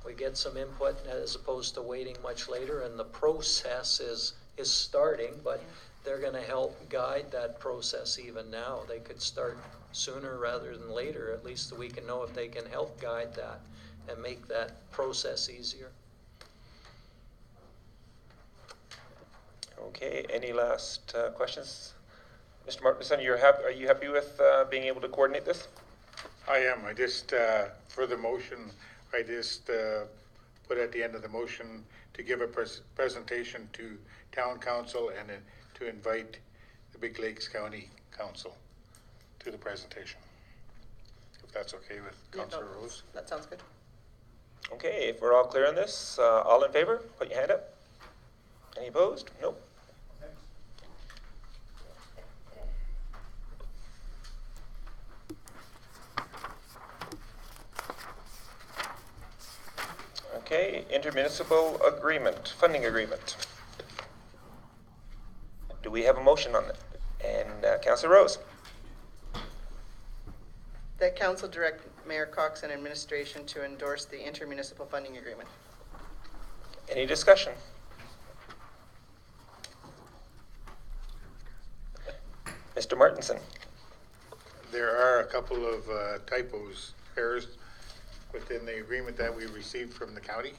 E: We get some input as opposed to waiting much later. And the process is starting, but they're going to help guide that process even now. They could start sooner rather than later. At least we can know if they can help guide that and make that process easier.
C: Okay, any last questions? Mr. Martinson, are you happy with being able to coordinate this?
A: I am. I just, for the motion, I just put at the end of the motion to give a presentation to town council and to invite the Big Lakes County Council to the presentation. If that's okay with Councillor Rose.
D: That sounds good.
C: Okay, if we're all clear on this, all in favor, put your hand up. Any opposed? Nope. Okay, intermunicipal agreement, funding agreement. Do we have a motion on it? And Councillor Rose.
D: That council direct Mayor Cox and administration to endorse the intermunicipal funding agreement.
C: Any discussion? Mr. Martinson.
A: There are a couple of typos, errors within the agreement that we received from the county.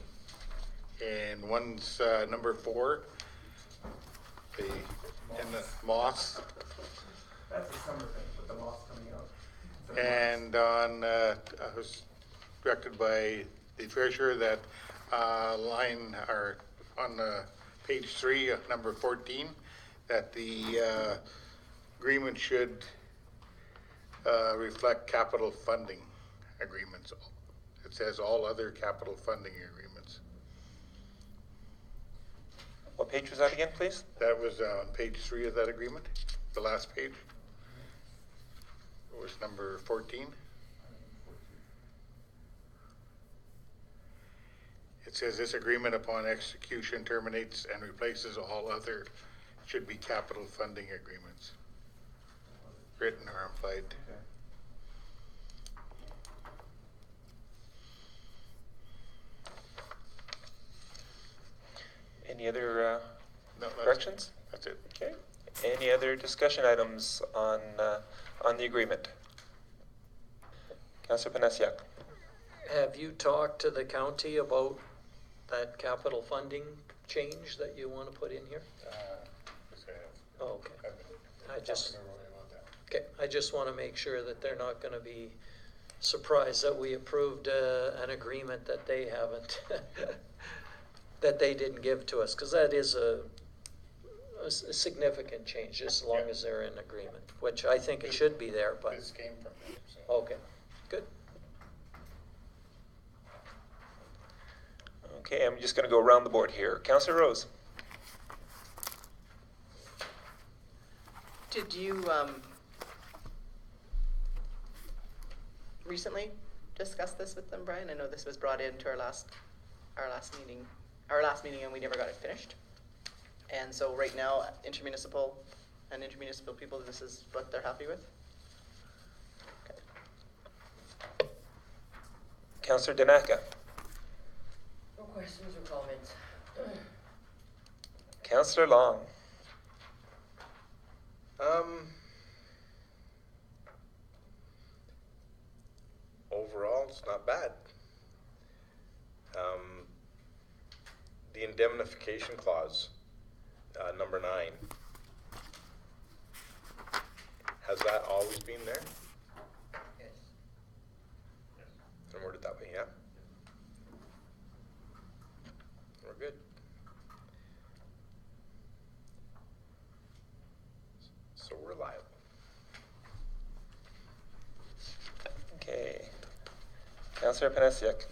A: And one's number 4, in the moss.
J: That's a summer thing, with the moss coming out.
A: And on, I was directed by the treasurer that line, or on page 3, number 14, that the agreement should reflect capital funding agreements. It says all other capital funding agreements.
C: What page was that again, please?
A: That was on page 3 of that agreement, the last page. It was number 14. It says this agreement upon execution terminates and replaces all other, should be capital funding agreements. Written or implied.
C: Any other
A: No,
C: corrections?
A: That's it.
C: Okay. Any other discussion items on the agreement? Councillor Panasiak.
E: Have you talked to the county about that capital funding change that you want to put in here? Oh, okay. I just want to make sure that they're not going to be surprised that we approved an agreement that they haven't, that they didn't give to us, because that is a significant change, just as long as they're in agreement, which I think it should be there, but.
A: This came from them, so.
E: Okay, good.
C: Okay, I'm just going to go around the board here. Councillor Rose.
D: Did you recently discuss this with them, Brian? I know this was brought into our last meeting, and we never got it finished. And so right now, intermunicipal people, this is what they're happy with? Okay.
C: Councillor Danaka.
I: No questions or comments?
C: Councillor Long.
B: Overall, it's not bad. The indemnification clause, number 9. Has that always been there?
I: Yes.
B: And worded that way, yeah? We're good. So we're liable.
C: Okay. Councillor Panasiuk.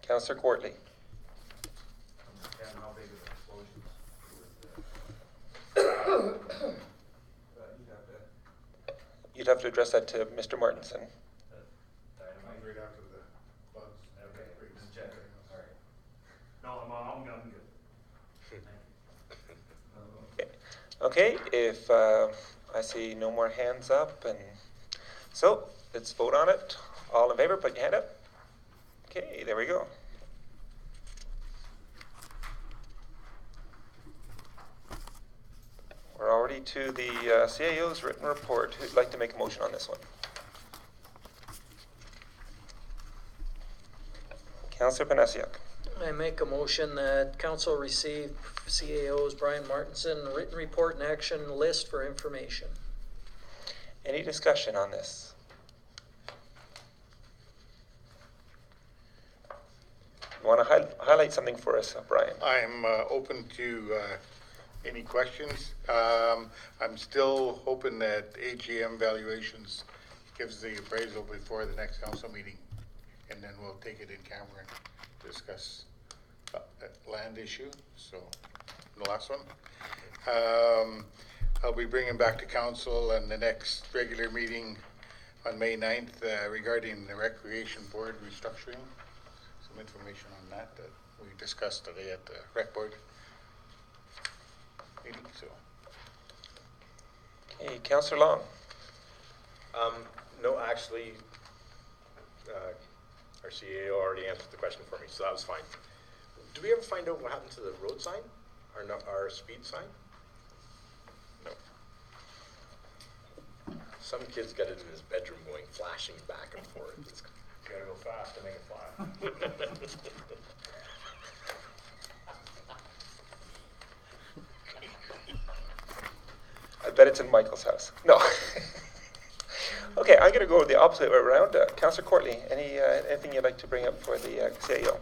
C: Councillor Courtly.
J: And how big are the explosions?
C: You'd have to address that to Mr. Martinson.
J: Dynamite?
A: Right after the bugs.
J: Okay, just check it, all right. No, I'm good. Thank you.
C: Okay, if I see no more hands up, and so let's vote on it. All in favor, put your hand up. Okay, there we go. We're already to the CAO's written report. Who'd like to make a motion on this one? Councillor Panasiuk.
E: I make a motion that council receive CAO's Brian Martinson written report and action list for information.
C: Any discussion on this? You want to highlight something for us, Brian?
A: I'm open to any questions. I'm still hoping that AGM Valuations gives the appraisal before the next council meeting, and then we'll take it in camera and discuss that land issue. So, the last one. I'll be bringing back to council on the next regular meeting on May 9th regarding the Recreation Board restructuring. Some information on that we discussed today at the Rec Board meeting. So,
C: Okay, Councillor Long.
B: No, actually, our CAO already answered the question for me, so that was fine. Do we ever find out what happened to the road sign? Our speed sign?
A: no.
B: Some kid's got it in his bedroom going, flashing back and forth. It's
J: Gotta go fast to make it fly.
C: I bet it's in Michael's house. No. Okay, I'm going to go the opposite way around. Councillor Courtly, anything you'd like to bring up for the CAO?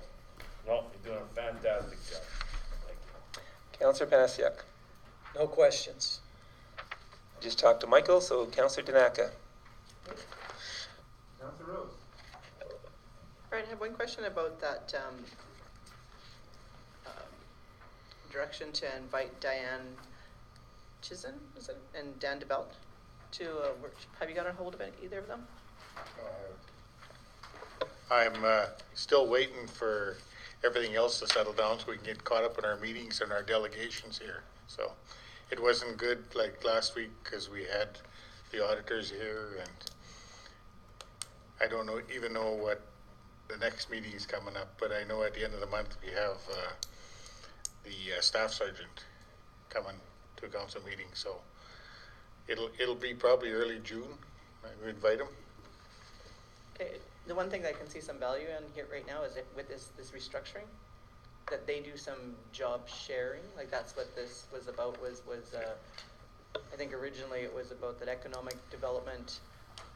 J: No, you're doing a fantastic job. Thank you.
C: Councillor Panasiuk.
E: No questions.
C: Just talked to Michael, so Councillor Danaka.
J: Councillor Rose.
D: Brian, I have one question about that direction to invite Diane Chisen, is it, and Dan DeBelt to a workshop. Have you got a hold of either of them?
A: I'm still waiting for everything else to settle down so we can get caught up in our meetings and our delegations here. So it wasn't good like last week because we had the auditors here, and I don't even know what the next meeting is coming up, but I know at the end of the month we have the staff sergeant coming to a council meeting, so it'll be probably early June. I would invite him.
D: Okay, the one thing that I can see some value in here right now is with this restructuring, that they do some job sharing. Like that's what this was about. Was I think originally it was about that economic development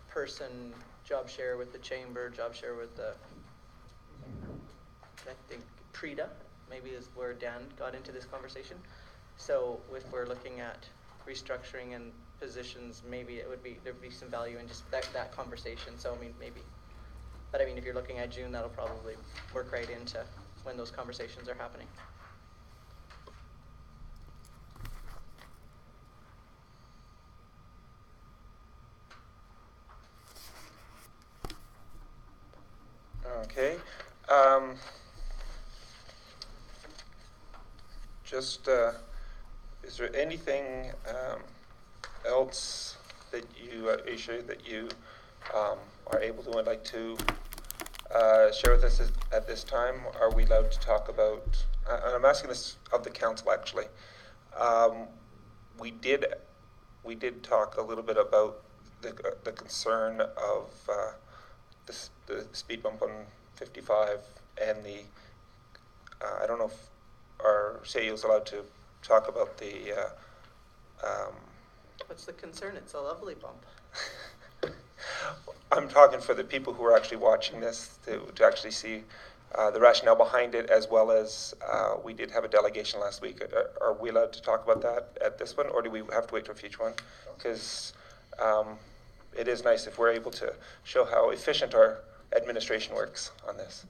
D: person job share with the chamber, job share with the I think PREDA maybe is where Dan got into this conversation. So if we're looking at restructuring and positions, maybe there'd be some value in just that conversation. So I mean maybe, but I mean if you're looking at June, that'll probably work right into when those conversations are happening.
C: Okay. Is there anything else that you, Aisha, that you are able to would like to share with us at this time? Are we allowed to talk about, and I'm asking this of the council actually, we did talk a little bit about the concern of the speed bump on 55 and the, I don't know if our CAO is allowed to talk about the
D: What's the concern? It's a lovely bump.
C: I'm talking for the people who are actually watching this to actually see the rationale behind it, as well as we did have a delegation last week. Are we allowed to talk about that at this one, or do we have to wait till a future one? Because it is nice if we're able to show how efficient our administration works on this.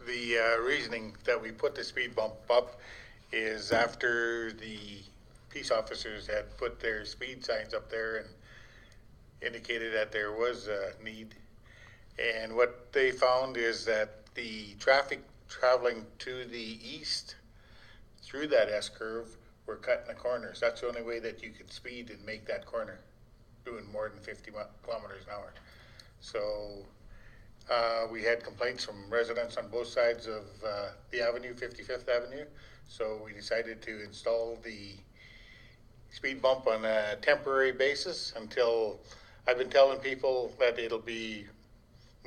A: The reasoning that we put the speed bump up is after the peace officers had put their speed signs up there and indicated that there was a need. And what they found is that the traffic traveling to the east through that S-curve were cutting the corners. That's the only way that you could speed and make that corner, doing more than 50 kilometers an hour. So we had complaints from residents on both sides of the avenue, 55th Avenue. So we decided to install the speed bump on a temporary basis until, I've been telling people that it'll be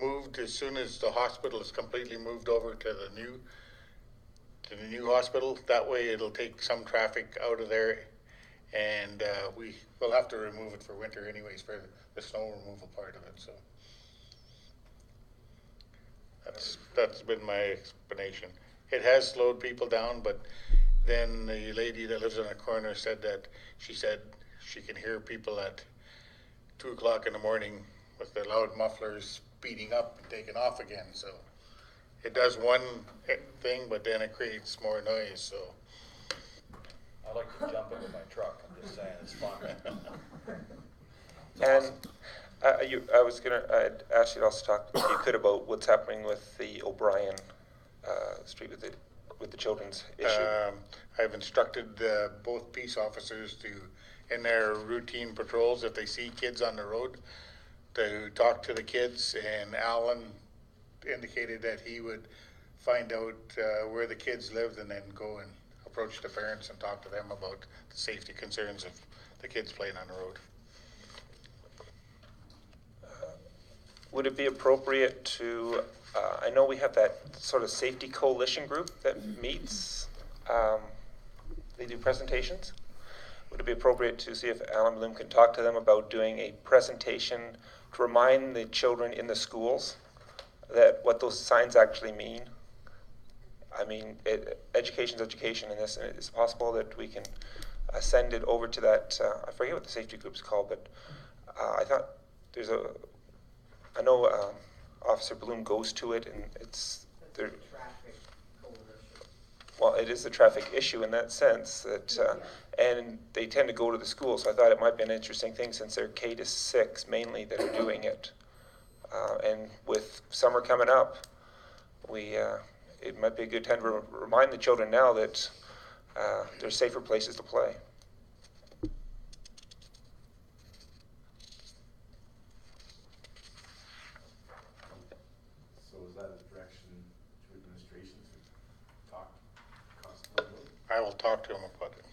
A: moved as soon as the hospital is completely moved over to the new hospital. That way it'll take some traffic out of there, and we will have to remove it for winter anyways for the snow removal part of it. So that's been my explanation. It has slowed people down, but then the lady that lives on the corner said that she can hear people at 2 o'clock in the morning with their loud mufflers speeding up and taking off again. So it does one thing, but then it creates more noise. So
H: I like to jump in with my truck. I'm just saying, it's fun.
C: And I was I'd ask you to also talk, if you could, about what's happening with the O'Brien Street with the children's issue.
A: I've instructed both peace officers to, in their routine patrols, if they see kids on the road, to talk to the kids. And Alan indicated that he would find out where the kids lived and then go and approach the parents and talk to them about the safety concerns of the kids playing on the road.
C: Would it be appropriate to, I know we have that sort of safety coalition group that meets, they do presentations. Would it be appropriate to see if Alan Bloom can talk to them about doing a presentation to remind the children in the schools that what those signs actually mean? I mean, education's education in this, and it's possible that we can send it over to that, I forget what the safety group's called, but I thought there's I know Officer Bloom goes to it, and it's there. Well, it is a traffic issue in that sense that, and they tend to go to the schools. So I thought it might be an interesting thing, since they're K to 6 mainly that are doing it, and with summer coming up, it might be a good time to remind the children now that there's safer places to play.
A: I will talk to him about it.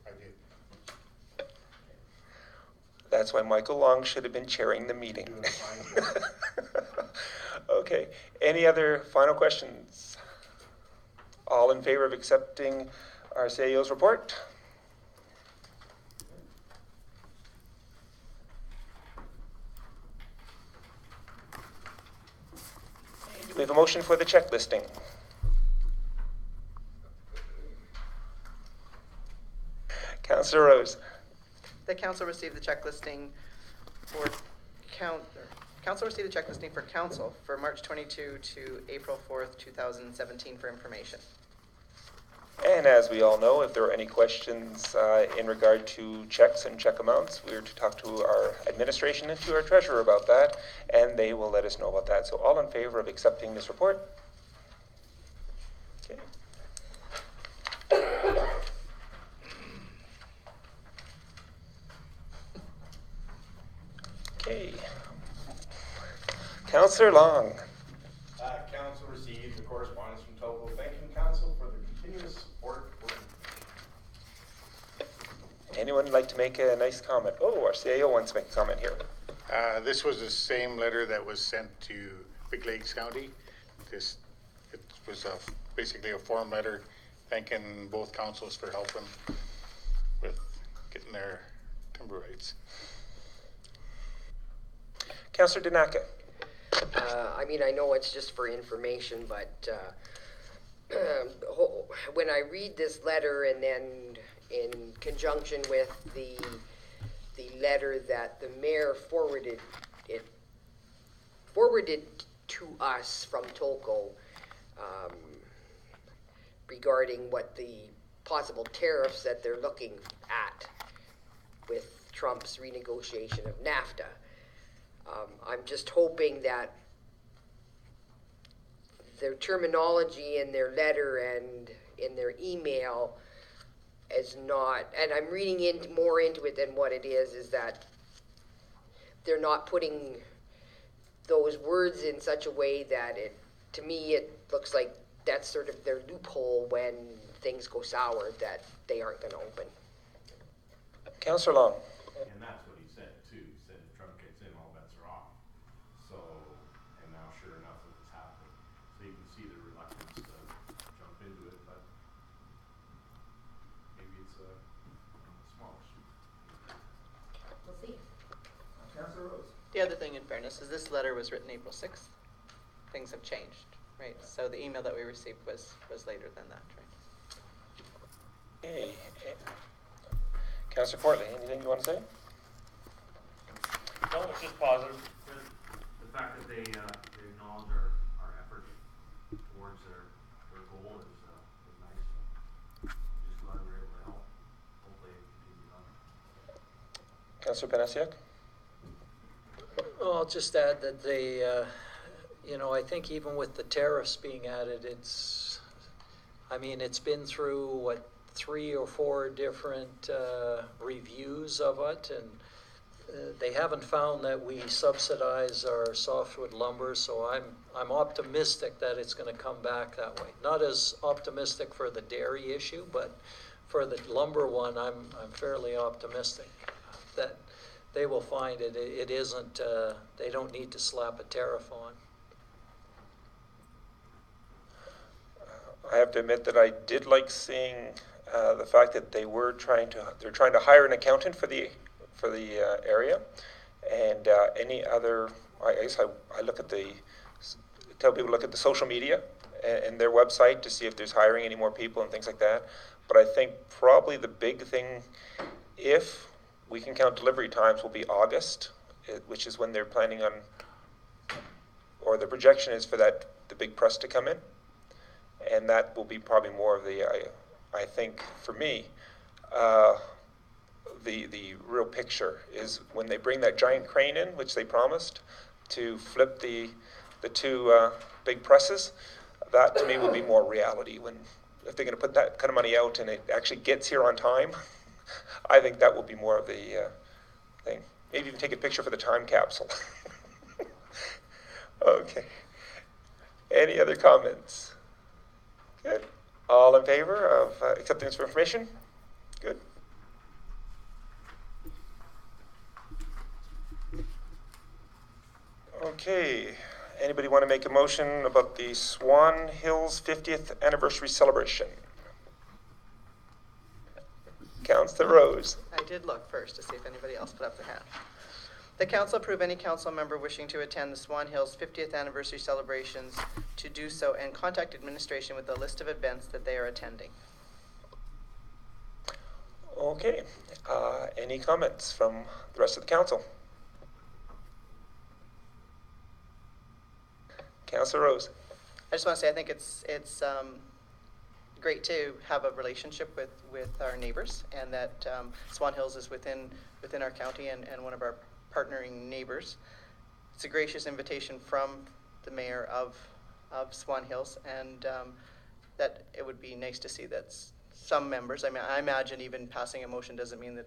A: I did.
C: That's why Michael Long should have been chairing the meeting. Okay, any other final questions? All in favor of accepting our CAO's report? We have a motion for the check listing. Councillor Rose.
D: The council received the check listing for council received the check listing for council for March 22 to April 4th, 2017 for information.
C: And as we all know, if there are any questions in regard to checks and check amounts, we are to talk to our administration and to our treasurer about that, and they will let us know about that. So all in favor of accepting this report? Okay. Okay. Councillor Long.
B: Council received the correspondence from Togo thanking Council for the continuous support.
C: Anyone like to make a nice comment? Oh, our CAO wants to make a comment here.
A: This was the same letter that was sent to Big Lakes County. It was basically a form letter thanking both councils for helping with getting their timber rights.
C: Councillor Danaka.
I: I mean, I know it's just for information, but when I read this letter and then in conjunction with the letter that the mayor forwarded to us from Tolko regarding what the possible tariffs that they're looking at with Trump's renegotiation of NAFTA. I'm just hoping that their terminology in their letter and in their email is not, and I'm reading more into it than what it is that they're not putting those words in such a way that to me, it looks like that's sort of their loophole when things go sour, that they aren't going to open.
C: Councillor Long.
J: And that's what he said too. He said if Trump gets in, all bets are off. So, and now sure enough, it's happening. So you can see the reluctance to jump into it, but maybe it's a smaller street.
I: We'll see.
J: Councillor Rose.
D: The other thing, in fairness, is this letter was written April 6th. Things have changed, right? So the email that we received was later than that, right?
C: Okay. Councillor Portley, anything you want to say?
K: No, it's just positive. The fact that they acknowledge our effort towards their goal is nice. Just glad we're able to help. Hopefully it continues on.
C: Councillor Panasiak?
E: Well, I'll just add that they, I think even with the tariffs being added, it's been through, 3 or 4 different reviews of it, and they haven't found that we subsidize our softwood lumber, so I'm optimistic that it's going to come back that way. Not as optimistic for the dairy issue, but for the lumber one, I'm fairly optimistic that they will find it isn't, they don't need to slap a tariff on.
C: I have to admit that I did like seeing the fact that they're trying to hire an accountant for the area, and any other. I guess I look at tell people to look at the social media and their website to see if there's hiring any more people and things like that. But I think probably the big thing, if we can count delivery times, will be August, which is when they're planning on, or the projection is for the big press to come in. And that will be probably more of I think for me, the real picture is when they bring that giant crane in, which they promised, to flip the 2 big presses. That to me will be more reality if they're going to put that kind of money out and it actually gets here on time. I think that will be more of the thing. Maybe even take a picture for the time capsule. Okay. Any other comments? Good. All in favor of accepting this for information? Good. Okay. Anybody want to make a motion about the Swan Hills 50th anniversary celebration? Councillor Rose.
D: I did look first to see if anybody else put up their hand. The council approve any council member wishing to attend the Swan Hills 50th anniversary celebrations to do so and contact administration with a list of events that they are attending.
C: Okay. Any comments from the rest of the council? Councillor Rose.
D: I just want to say I think it's great to have a relationship with our neighbors, and that Swan Hills is within our county and one of our partnering neighbors. It's a gracious invitation from the mayor of Swan Hills, and that it would be nice to see that some members, I imagine even passing a motion doesn't mean that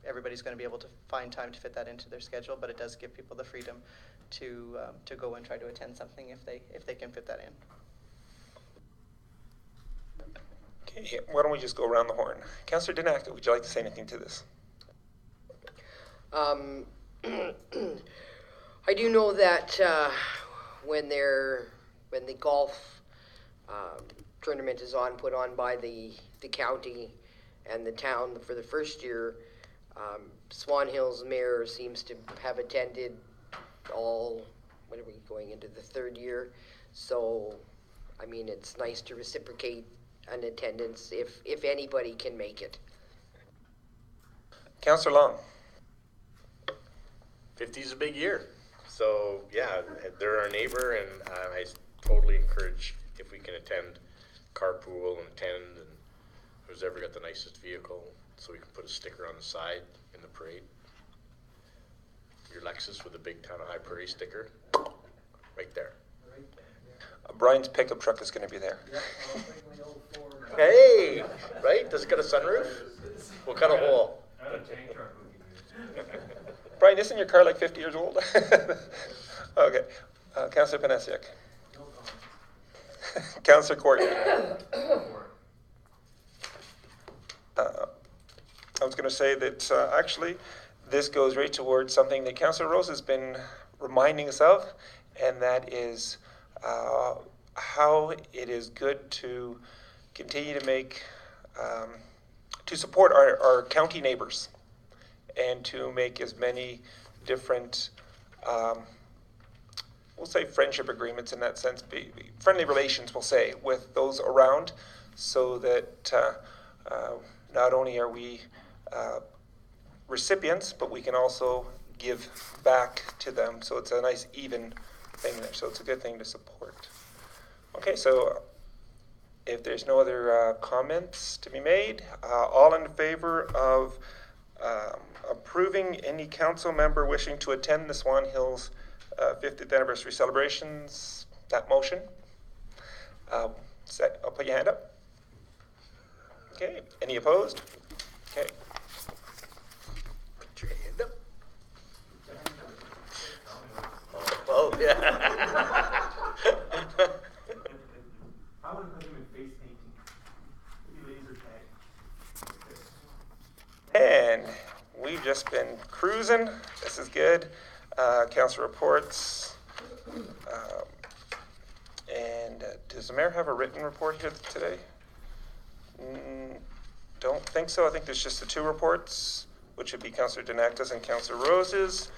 D: everybody's going to be able to find time to fit that into their schedule, but it does give people the freedom to go and try to attend something if they can fit that in.
C: Okay, why don't we just go around the horn? Councillor Danaka, would you like to say anything to this?
I: I do know that when the golf tournament is put on by the county and the town for the first year. Swan Hill's mayor seems to have attended all, what are we going into the third year? So, I mean, it's nice to reciprocate an attendance if anybody can make it.
C: Councillor Long.
B: 50 is a big year. So, yeah, they're our neighbor, and I totally encourage if we can attend, carpool and attend, and who's ever got the nicest vehicle, so we can put a sticker on the side in the parade. Your Lexus with a big Town of High Prairie sticker, right there.
C: Brian's pickup truck is going to be there.
B: Hey, right? Does it got a sunroof? What kind of hole?
K: I have a tank truck we can use.
C: Brian, isn't your car like 50 years old? Okay. Councillor Panasiuk. Councillor Courtney. I was going to say that actually this goes right towards something that Councillor Rose has been reminding us of, and that is how it is good to continue to make, to support our county neighbors and to make as many different, we'll say friendship agreements in that sense, friendly relations, we'll say, with those around, so that not only are we recipients, but we can also give back to them. So it's a nice even thing there. So it's a good thing to support. Okay, so if there's no other comments to be made, all in favor of approving any council member wishing to attend the Swan Hills 50th anniversary celebrations, that motion? I'll put your hand up. Okay, any opposed? Okay.
B: Put your hand up. Oh, yeah.
K: I would put him in face painting. Maybe laser tag.
C: And we've just been cruising. This is good. Council reports. And does the mayor have a written report here today? Don't think so. I think there's just the two reports, which would be Councillor Dinacta's and Councillor Rose's.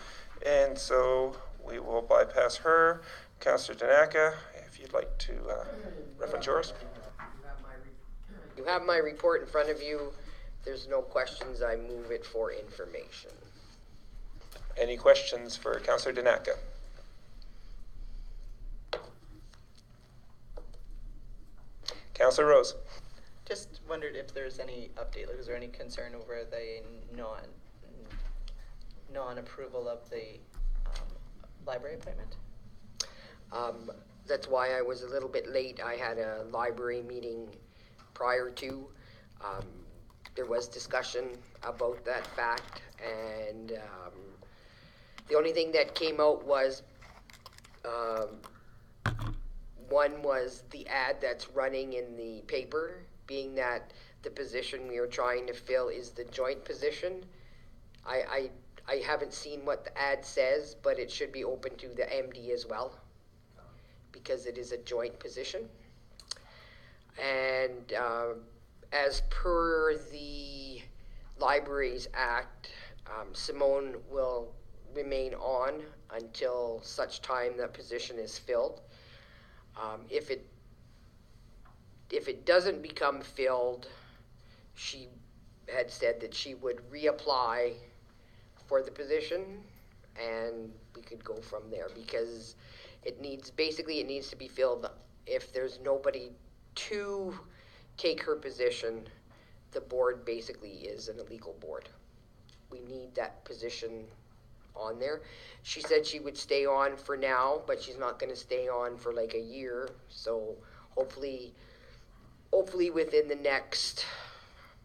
C: And so we will bypass her. Councillor Dinacta, if you'd like to reference yours.
I: You have my report in front of you. If there's no questions, I move it for information.
C: Any questions for Councillor Dinacta? Councillor Rose.
D: Just wondered if there's any update, like, is there any concern over the non-approval of the library appointment?
I: That's why I was a little bit late. I had a library meeting prior to. There was discussion about that fact, and the only thing that came out was one was the ad that's running in the paper, being that the position we are trying to fill is the joint position. I haven't seen what the ad says, but it should be open to the MD as well, because it is a joint position. And as per the Libraries Act, Simone will remain on until such time that position is filled. If it doesn't become filled, she had said that she would reapply for the position, and we could go from there, because it needs to be filled. If there's nobody to take her position, the board basically is an illegal board. We need that position on there. She said she would stay on for now, but she's not going to stay on for like a year. So hopefully within the next,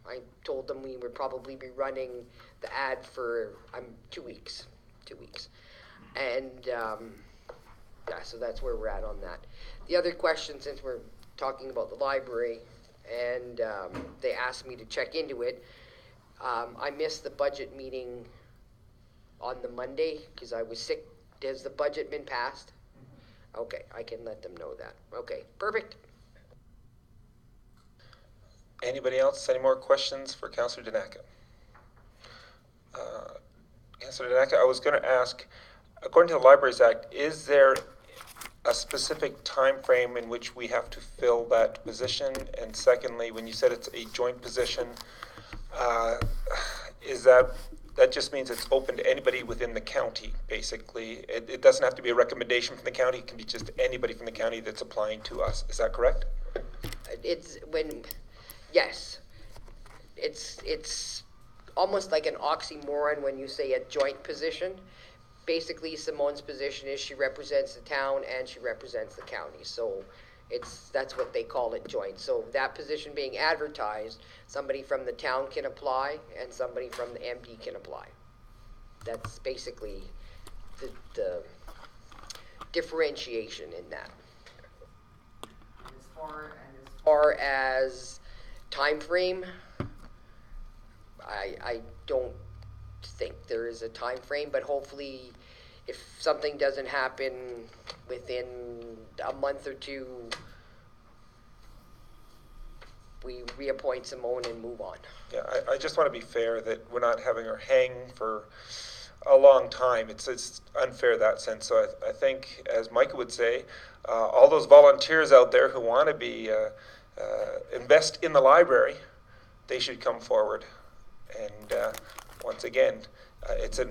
I: I told them we would probably be running the ad for 2 weeks. And yeah, so that's where we're at on that. The other question, since we're talking about the library, and they asked me to check into it, I missed the budget meeting on the Monday because I was sick. Has the budget been passed? Okay, I can let them know that. Okay, perfect.
C: Anybody else? Any more questions for Councillor Danaka? Councillor Danaka, I was going to ask, according to the Libraries Act, is there a specific time frame in which we have to fill that position? And secondly, when you said it's a joint position, is that just means it's open to anybody within the county, basically? It doesn't have to be a recommendation from the county. It can be just anybody from the county that's applying to us. Is that correct?
I: Yes. It's almost like an oxymoron when you say a joint position. Basically, Simone's position is she represents the town and she represents the county. So that's what they call it, joint. So that position being advertised, somebody from the town can apply and somebody from the MP can apply. That's basically the differentiation in that. As far as time frame, I don't think there is a time frame, but hopefully if something doesn't happen within a month or two, we reappoint Simone and move on.
C: Yeah, I just want to be fair that we're not having her hang for a long time. It's unfair in that sense. So I think, as Micah would say, all those volunteers out there who want to be invest in the library, they should come forward. And once again, it's a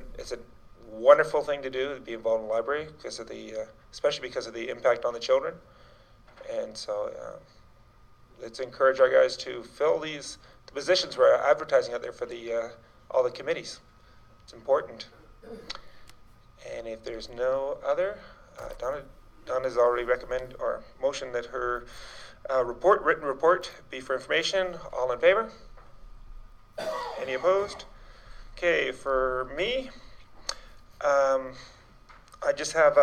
C: wonderful thing to do, to be involved in the library, because of especially because of the impact on the children. And so let's encourage our guys to fill the positions we're advertising out there for all the committees. It's important. And if there's no other, Donna's already recommended or motion that her written report be for information. All in favor? Any opposed? Okay, for me, I just have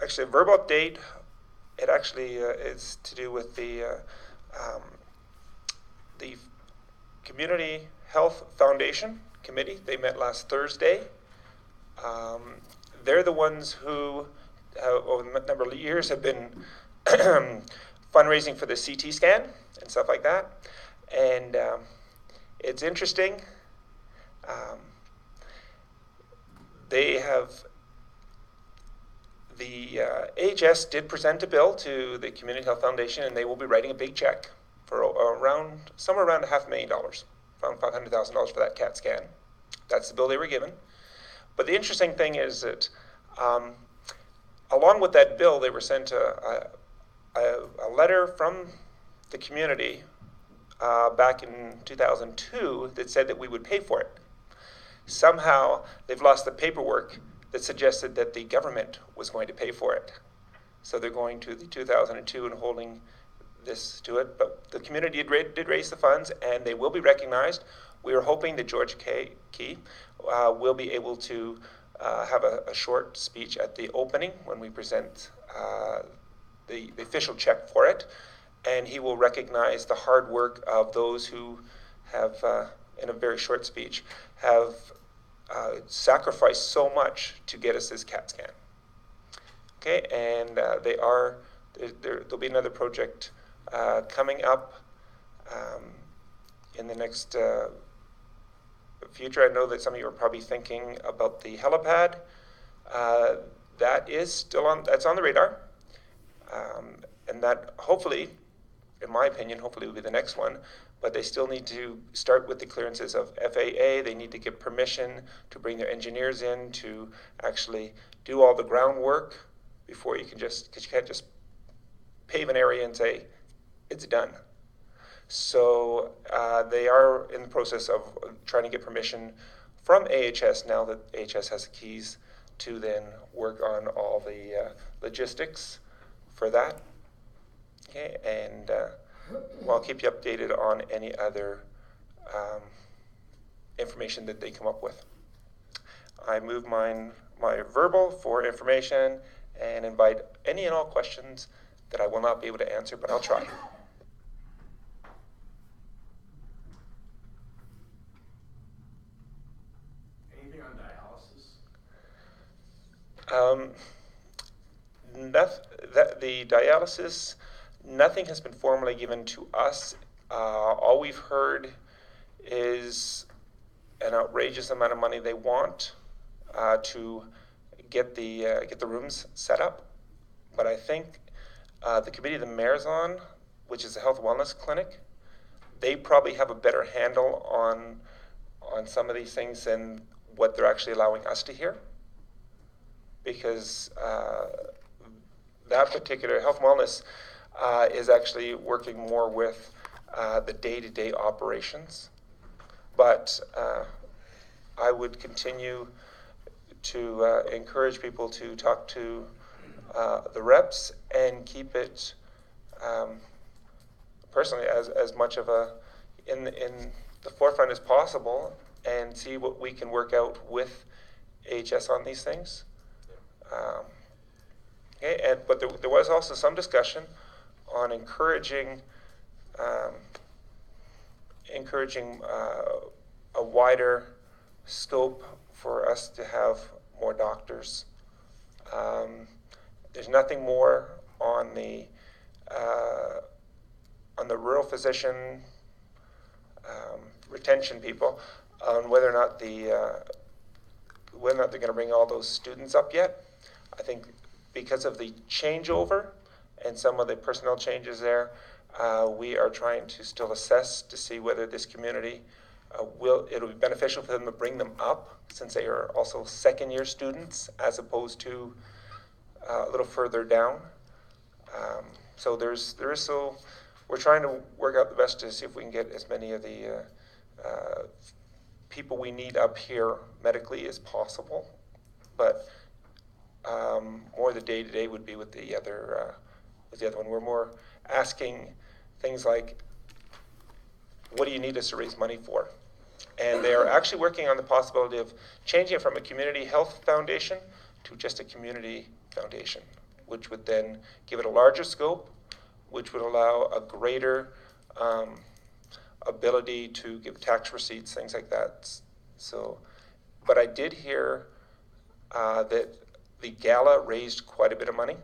C: actually a verbal update. It actually is to do with the Community Health Foundation Committee. They met last Thursday. They're the ones who, over a number of years, have been fundraising for the CT scan and stuff like that. And it's interesting. They have, the AHS did present a bill to the Community Health Foundation, and they will be writing a big check for somewhere around $500,000, around $500,000 for that CAT scan. That's the bill they were given. But the interesting thing is that along with that bill, they were sent a letter from the community back in 2002 that said that we would pay for it. Somehow they've lost the paperwork that suggested that the government was going to pay for it. So they're going to the 2002 and holding this to it. But the community did raise the funds, and they will be recognized. We are hoping that George Key will be able to have a short speech at the opening when we present the official check for it. And he will recognize the hard work of those who have, in a very short speech, have sacrificed so much to get us this CAT scan. Okay, and there'll be another project coming up in the next future. I know that some of you are probably thinking about the helipad. That is still that's on the radar. And that hopefully, in my opinion, hopefully will be the next one, but they still need to start with the clearances of FAA. They need to get permission to bring their engineers in to actually do all the groundwork before you can because you can't just pave an area and say, it's done. So they are in the process of trying to get permission from AHS now that AHS has the keys to then work on all the logistics for that. Okay, and I'll keep you updated on any other information that they come up with. I move my verbal for information and invite any and all questions that I will not be able to answer, but I'll try.
J: Anything on dialysis?
C: The dialysis, nothing has been formally given to us. All we've heard is an outrageous amount of money they want to get the rooms set up. But I think the committee the mayor's on, which is a health wellness clinic, they probably have a better handle on some of these things than what they're actually allowing us to hear. Because that particular health wellness is actually working more with the day-to-day operations. But I would continue to encourage people to talk to the reps and keep it personally as much of a in the forefront as possible, and see what we can work out with AHS on these things. Okay, but there was also some discussion on encouraging a wider scope for us to have more doctors. There's nothing more on the rural physician retention people on whether or not they're going to bring all those students up yet. I think because of the changeover and some of the personnel changes there, we are trying to still assess to see whether this community it'll be beneficial for them to bring them up, since they are also second-year students as opposed to a little further down. So we're trying to work out the best to see if we can get as many of the people we need up here medically as possible. But more the day-to-day would be with the other one. We're more asking things like, what do you need us to raise money for? And they are actually working on the possibility of changing it from a community health foundation to just a community foundation, which would then give it a larger scope, which would allow a greater ability to give tax receipts, things like that. So, but I did hear that the gala raised quite a bit of money.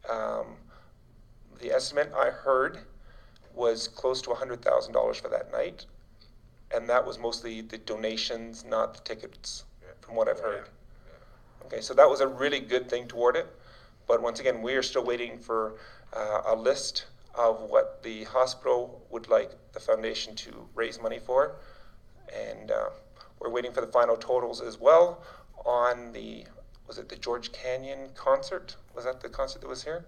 C: The estimate I heard was close to $100,000 for that night, and that was mostly the donations, not the tickets, from what I've heard. Okay, so that was a really good thing toward it. But once again, we are still waiting for a list of what the hospital would like the foundation to raise money for. And we're waiting for the final totals as well on was it the George Canyon concert? Was that the concert that was here?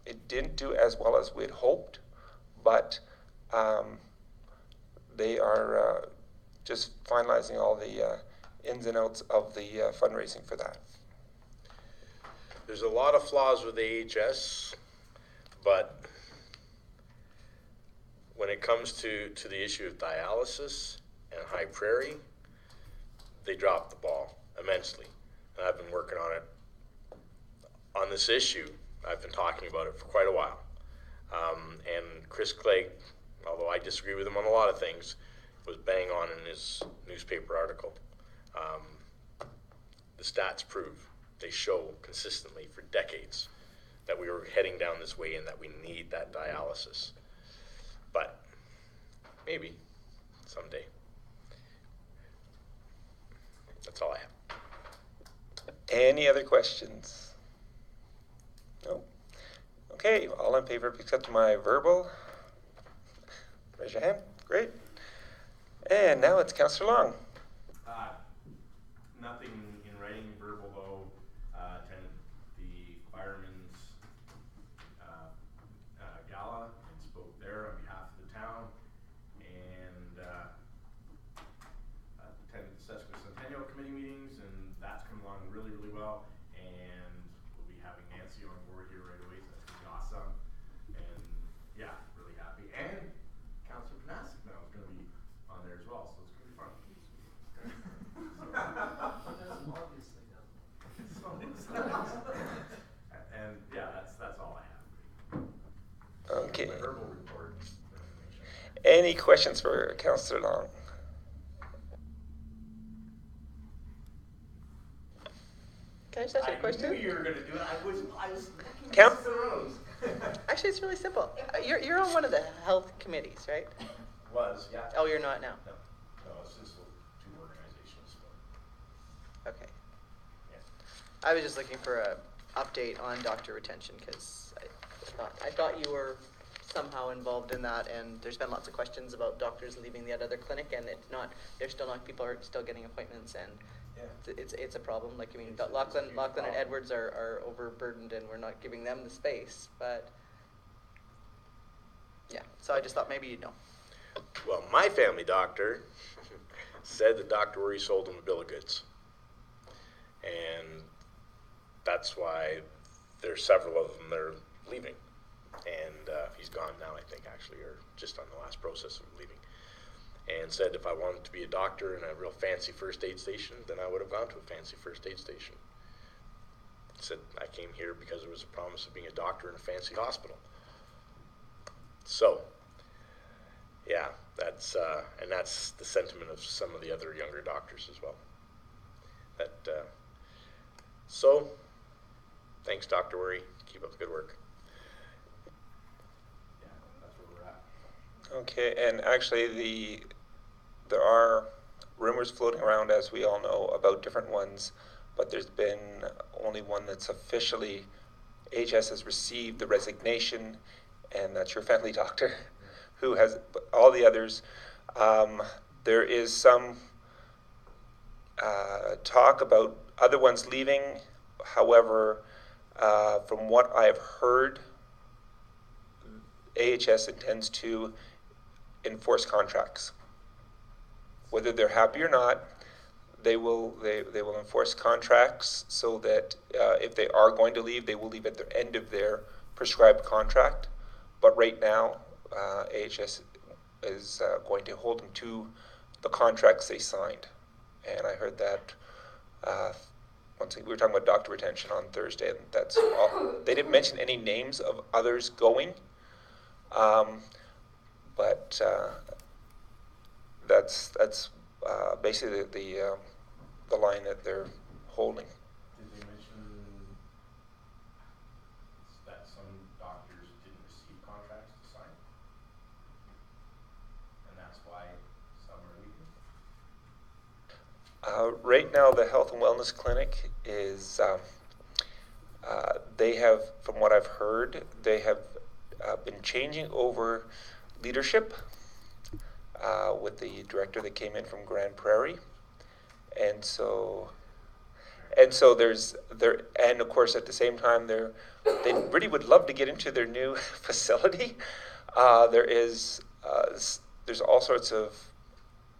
C: It didn't do as well as we had hoped, but they are just finalizing all the ins and outs of the fundraising for that.
B: There's a lot of flaws with AHS, but when it comes to the issue of dialysis and High Prairie, they dropped the ball immensely. And I've been working on it. On this issue, I've been talking about it for quite a while. And Chris Clegg, although I disagree with him on a lot of things, was bang on in his newspaper article. The stats prove, they show consistently for decades that we were heading down this way and that we need that dialysis. But maybe someday. That's all I have.
C: Any other questions? No? Okay, all in favor of accepting my verbal? Raise your hand. Great. And now it's Councillor Long.
J: Nothing in writing, verbal though. Attended the firemen's gala and spoke there on behalf of the town, and attended the Sesquicentennial Committee meetings, and that's come along really, really well. And we'll be having Nancy on board here right away, so that's gonna be awesome. And yeah, really happy. And Councillor Panasic now is gonna be on there as well, so it's gonna be fun. And yeah, that's all I have.
C: Okay.
J: My verbal report.
C: Any questions for Councillor Long?
D: Can I just ask you a question?
J: I knew you were gonna do it. I was looking
C: Count-
J: at the rose.
D: Actually, it's really simple. You're on one of the health committees, right?
B: Was, yeah.
D: Oh, you're not now?
B: No, it's just two organizations.
D: Okay.
B: Yeah.
D: I was just looking for a update on doctor retention, because I thought you were somehow involved in that, and there's been lots of questions about doctors leaving the other clinic, and it's not, they're still not, people are still getting appointments, and it's a problem. Like, I mean, but Lachlan and Edwards are overburdened, and we're not giving them the space, but yeah, so I just thought maybe you'd know.
B: Well, my family doctor said that Dr. Worry sold him a bill of goods. And that's why there's several of them that are leaving. And he's gone now, I think, actually, or just on the last process of leaving. And said if I wanted to be a doctor in a real fancy first aid station, then I would have gone to a fancy first aid station. Said I came here because there was a promise of being a doctor in a fancy hospital. So, yeah, that's the sentiment of some of the other younger doctors as well. So, thanks, Dr. Worry. Keep up the good work.
J: Yeah, that's where we're at.
C: Okay, and actually there are rumors floating around, as we all know, about different ones, but there's been only one that's officially, AHS has received the resignation, and that's your family doctor, who has all the others. There is some talk about other ones leaving. However, from what I've heard, AHS intends to enforce contracts. Whether they're happy or not, they will enforce contracts so that if they are going to leave, they will leave at the end of their prescribed contract. But right now, AHS is going to hold them to the contracts they signed. And I heard that once we were talking about doctor retention on Thursday, and that's all. They didn't mention any names of others going, but that's basically the line that they're holding.
J: Did they mention that some doctors didn't receive contracts to sign? And that's why some are leaving?
C: Right now, the Health and Wellness Clinic is, they have, from what I've heard, they have been changing over leadership with the director that came in from Grand Prairie. And so there's there, and of course at the same time they really would love to get into their new facility. There's all sorts of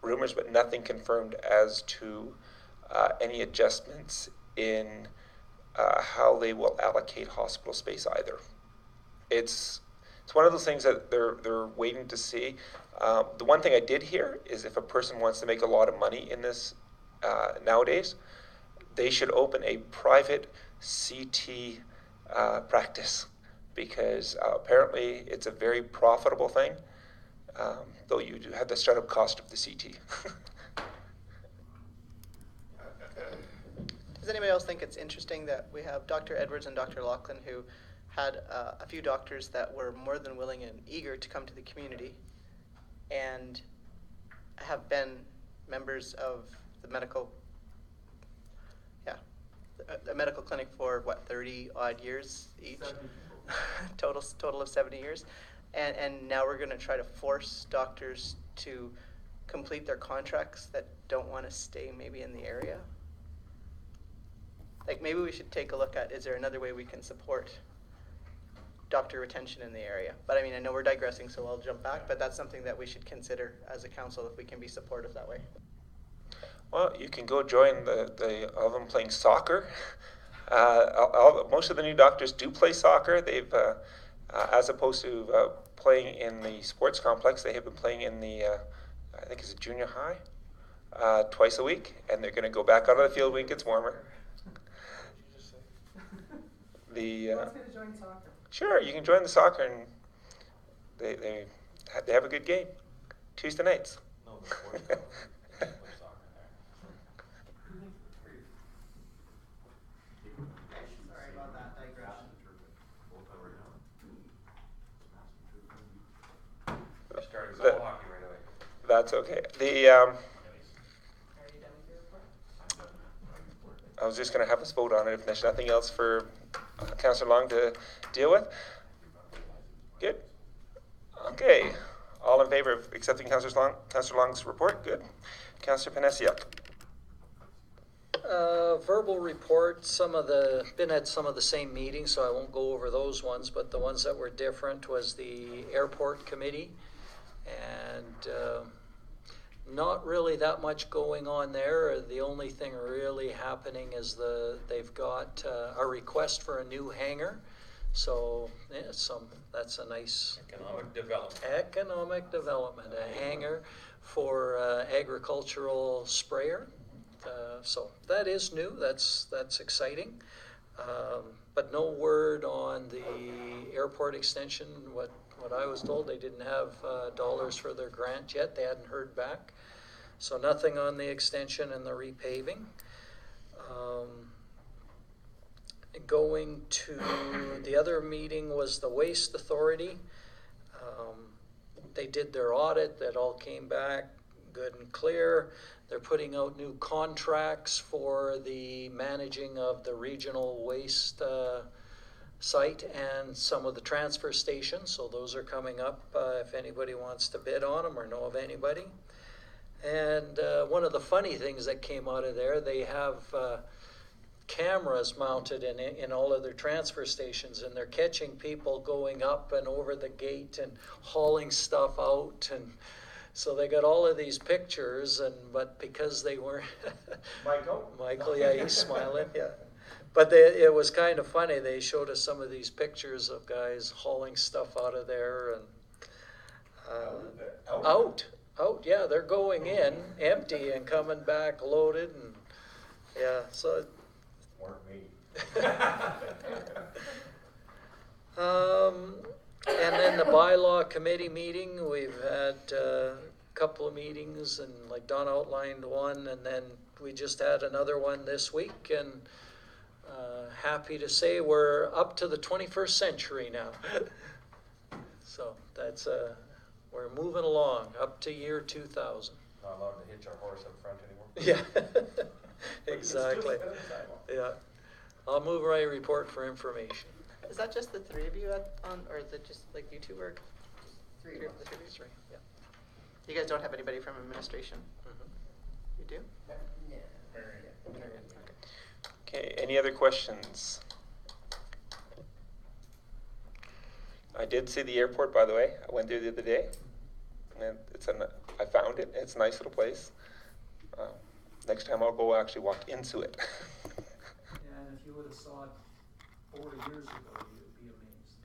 C: rumors, but nothing confirmed as to any adjustments in how they will allocate hospital space either. It's one of those things that they're waiting to see. The one thing I did hear is if a person wants to make a lot of money in this nowadays, they should open a private CT practice, because apparently it's a very profitable thing, though you do have the startup cost of the CT.
D: Does anybody else think it's interesting that we have Dr. Edwards and Dr. Lachlan, who had a few doctors that were more than willing and eager to come to the community and have been members of the medical clinic for what, 30 odd years each? total of 70 years. And now we're going to try to force doctors to complete their contracts that don't want to stay maybe in the area. Like, maybe we should take a look at, is there another way we can support doctor retention in the area? But I mean, I know we're digressing, so I'll jump back, but that's something that we should consider as a council, if we can be supportive that way.
C: Well, you can go join all of them playing soccer. Most of the new doctors do play soccer. They've, as opposed to playing in the sports complex, they have been playing in the, I think it's a junior high, twice a week, and they're going to go back out on the field when it gets warmer.
G: Who wants me to join soccer?
C: Sure, you can join the soccer, and they have a good game Tuesday nights.
K: No, the sports club. Play soccer there.
D: Sorry about that digression.
K: We'll cover it now.
C: That's okay. I was just going to have us vote on it if there's nothing else for Councillor Long to deal with. Good. Okay. All in favor of accepting Councillor Long's report? Good. Councillor Panessiuk.
E: Verbal report, been at some of the same meetings, so I won't go over those ones, but the ones that were different was the airport committee, and not really that much going on there. The only thing really happening is they've got a request for a new hangar, so yeah, that's a nice
B: Economic development.
E: a hangar for agricultural sprayer. So that is new. That's exciting. But no word on the airport extension. What I was told, they didn't have dollars for their grant yet. They hadn't heard back. So nothing on the extension and the repaving. Going to the other meeting was the Waste Authority. They did their audit. That all came back good and clear. They're putting out new contracts for the managing of the regional waste site and some of the transfer stations. So those are coming up if anybody wants to bid on them or know of anybody. And one of the funny things that came out of there, they have cameras mounted in all of their transfer stations, and they're catching people going up and over the gate and hauling stuff out, and so they got all of these pictures, but because they weren't Michael, yeah, he's smiling, yeah. But it was kind of funny. They showed us some of these pictures of guys hauling stuff out of there and out. Yeah, they're going in empty and coming back loaded, and yeah, so.
J: Weren't me.
E: And then the bylaw committee meeting, we've had a couple of meetings, and like Don outlined one, and then we just had another one this week, and happy to say we're up to the 21st century now. So that's we're moving along up to year 2000.
B: Not allowed to hitch our horse up front anymore.
E: Yeah, exactly. Yeah, I'll move my report for information.
D: Is that just the three of you or is it just like you two work? Three of the three.
E: Yeah.
D: You guys don't have anybody from administration?
E: Mm-hmm.
D: You do?
C: Okay, any other questions? I did see the airport, by the way. I went there the other day, and I found it. It's a nice little place. Next time I'll go actually walk into it.
E: Yeah, and if you would have saw it 4 years ago, you would be amazed.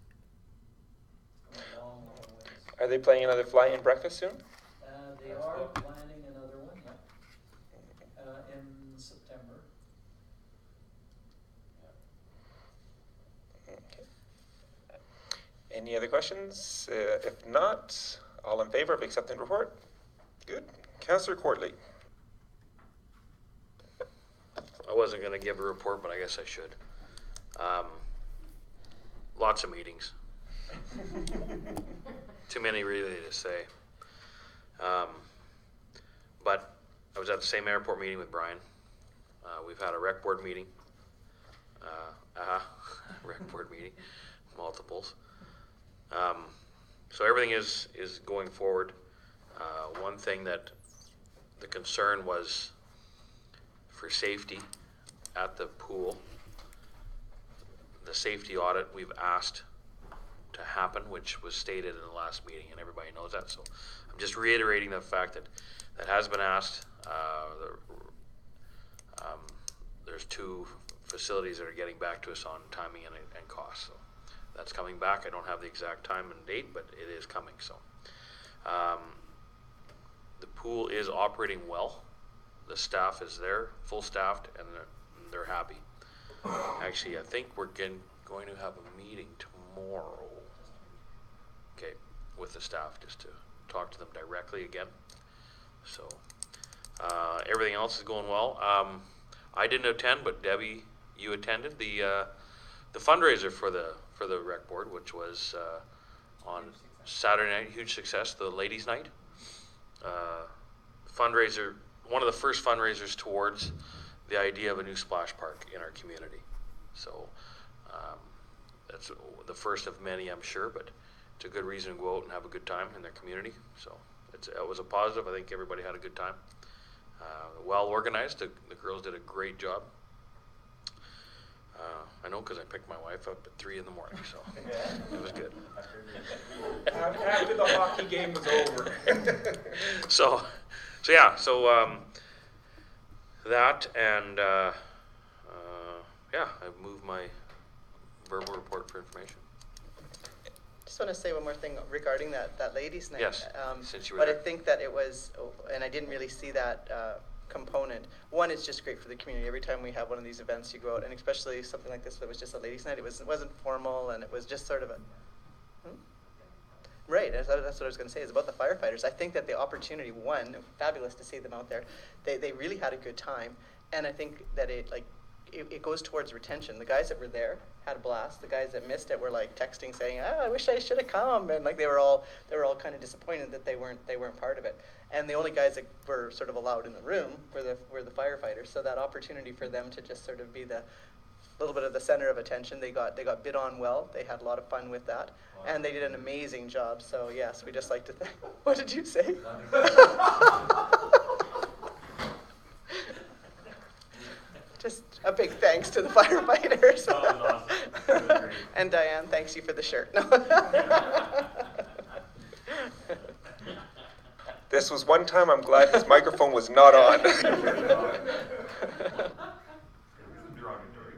E: It's come a long, long ways.
C: Are they playing another fly-in breakfast soon?
E: They are planning another one, yeah, in September.
C: Okay. Any other questions? If not, all in favor of accepting the report? Good. Councillor Courtley.
H: I wasn't gonna give a report, but I guess I should. Lots of meetings. Too many really to say. But I was at the same airport meeting with Brian. We've had a rec board meeting. Rec board meeting, multiples. So everything is going forward. One thing that the concern was for safety at the pool. The safety audit we've asked to happen, which was stated in the last meeting, and everybody knows that. So I'm just reiterating the fact that has been asked. There's 2 facilities that are getting back to us on timing and cost. So that's coming back. I don't have the exact time and date, but it is coming. So the pool is operating well. The staff is there, full staffed, and they're happy. Actually, I think we're going to have a meeting tomorrow. Okay, with the staff, just to talk to them directly again. So everything else is going well. I didn't attend, but Debbie, you attended the fundraiser for the rec board, which was on Saturday night. Huge success, the ladies' night. fundraiser, one of the first fundraisers towards the idea of a new splash park in our community. So that's the first of many, I'm sure, but it's a good reason to go out and have a good time in their community. So it was a positive. I think everybody had a good time. Well organized. The girls did a great job. I know because I picked my wife up at 3 a.m, so it was good.
C: After the hockey game was over.
H: So that and yeah, I've moved my verbal report for information.
D: Just want to say one more thing regarding that ladies' night.
H: Yes, since you were
D: but
H: there.
D: I think that it was, and I didn't really see that component. One, it's just great for the community. Every time we have one of these events, you go out, and especially something like this that was just a ladies' night. It wasn't formal, and it was just sort of a. Right, that's what I was going to say. Is about the firefighters. I think that the opportunity, one, fabulous to see them out there. They really had a good time, and I think that it goes towards retention. The guys that were there had a blast. The guys that missed it were like texting saying, I wish I should have come, and like they were all kind of disappointed that they weren't part of it. And the only guys that were sort of allowed in the room were the firefighters. So that opportunity for them to just sort of be the little bit of the center of attention, they got bid on well. They had a lot of fun with that, and they did an amazing job. So yes, we just like to thank. What did you say? Just a big thanks to the firefighters.
K: That was awesome. That was great.
D: And Diane, thanks you for the shirt. No.
C: This was one time I'm glad his microphone was not on.
K: It was derogatory.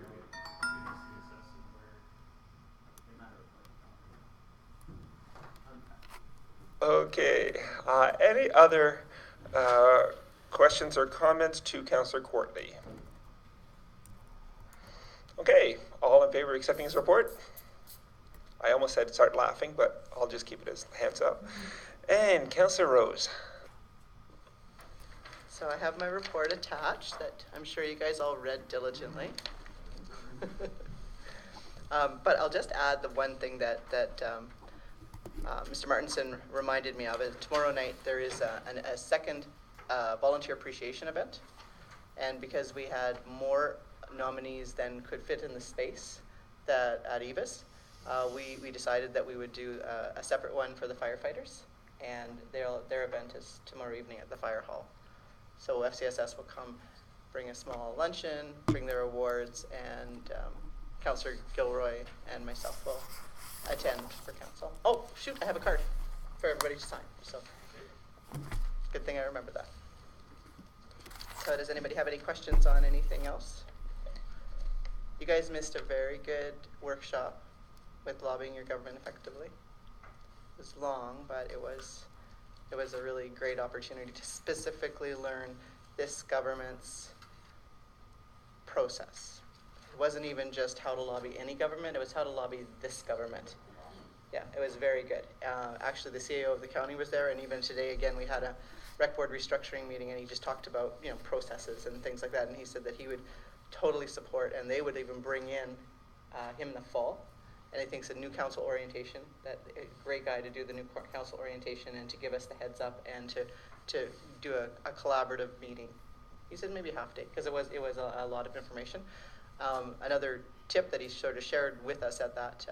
C: Okay. Any other questions or comments to Councillor Courtney? Okay. All in favor of accepting his report? I almost said start laughing, but I'll just keep it as hands up. And Councillor Rose.
D: So I have my report attached that I'm sure you guys all read diligently. But I'll just add the one thing that Mr. Martinson reminded me of. Tomorrow night there is a second volunteer appreciation event. And because we had more nominees than could fit in the space at EVIS, we decided that we would do a separate one for the firefighters. And their event is tomorrow evening at the fire hall. So FCSS will come, bring a small luncheon, bring their awards, and Councillor Gilroy and myself will attend for council. Oh, shoot, I have a card for everybody to sign. So good thing I remember that. So does anybody have any questions on anything else? You guys missed a very good workshop with lobbying your government effectively. It was long, but it was a really great opportunity to specifically learn this government's process. It wasn't even just how to lobby any government, it was how to lobby this government. Yeah, it was very good. Actually, the CAO of the county was there, and even today, again, we had a rec board restructuring meeting, and he just talked about, processes and things like that, and he said that he would totally support, and they would even bring in him in the fall. And I think it's a new council orientation, that a great guy to do the new council orientation and to give us the heads up and to do a collaborative meeting. He said maybe a half day, because it was a lot of information. Another tip that he sort of shared with us at that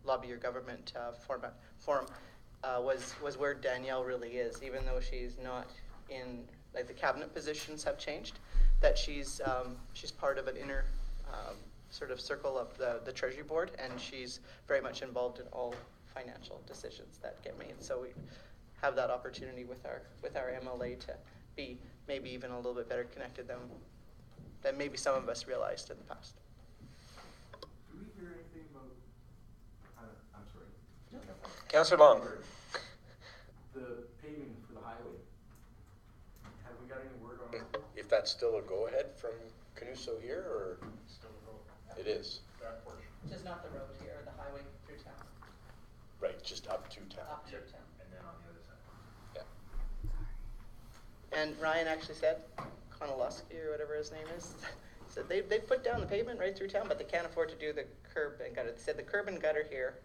D: lobby your government forum was where Danielle really is, even though she's not in, like, the cabinet positions have changed, that she's part of an inner sort of circle of the Treasury Board, and she's very much involved in all financial decisions that get made. So we have that opportunity with our MLA to be maybe even a little bit better connected than maybe some of us realized in the past.
J: Do we hear anything about, I'm sorry.
C: Councillor Long.
J: The paving for the highway. Have we got any word on it?
B: If that's still a go-ahead from Canuso here, or?
A: Still a road.
B: It is.
A: That portion.
D: Just not the road here, or the highway through town,
B: Right, just up to town.
D: up through town.
J: And then on the other side.
B: Yeah.
D: And Ryan actually said, Konalowski or whatever his name is, said they put down the pavement right through town, but they can't afford to do the curb and gutter. They said the curb and gutter here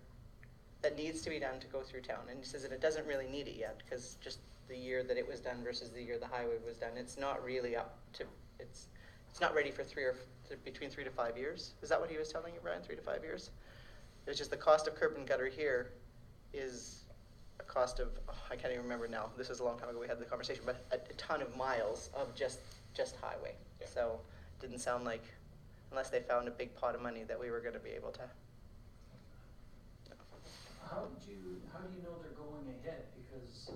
D: that needs to be done to go through town. And he says that it doesn't really need it yet, because just the year that it was done versus the year the highway was done. It's not really up to, it's not ready for between 3 to 5 years. Is that what he was telling you, Brian, 3 to 5 years? It's just the cost of curb and gutter here is a cost of, I can't even remember now, this is a long time ago we had the conversation, but a ton of miles of just highway.
B: Yeah.
D: So didn't sound like, unless they found a big pot of money, that we were gonna be able to.
E: How do you know they're going ahead? Because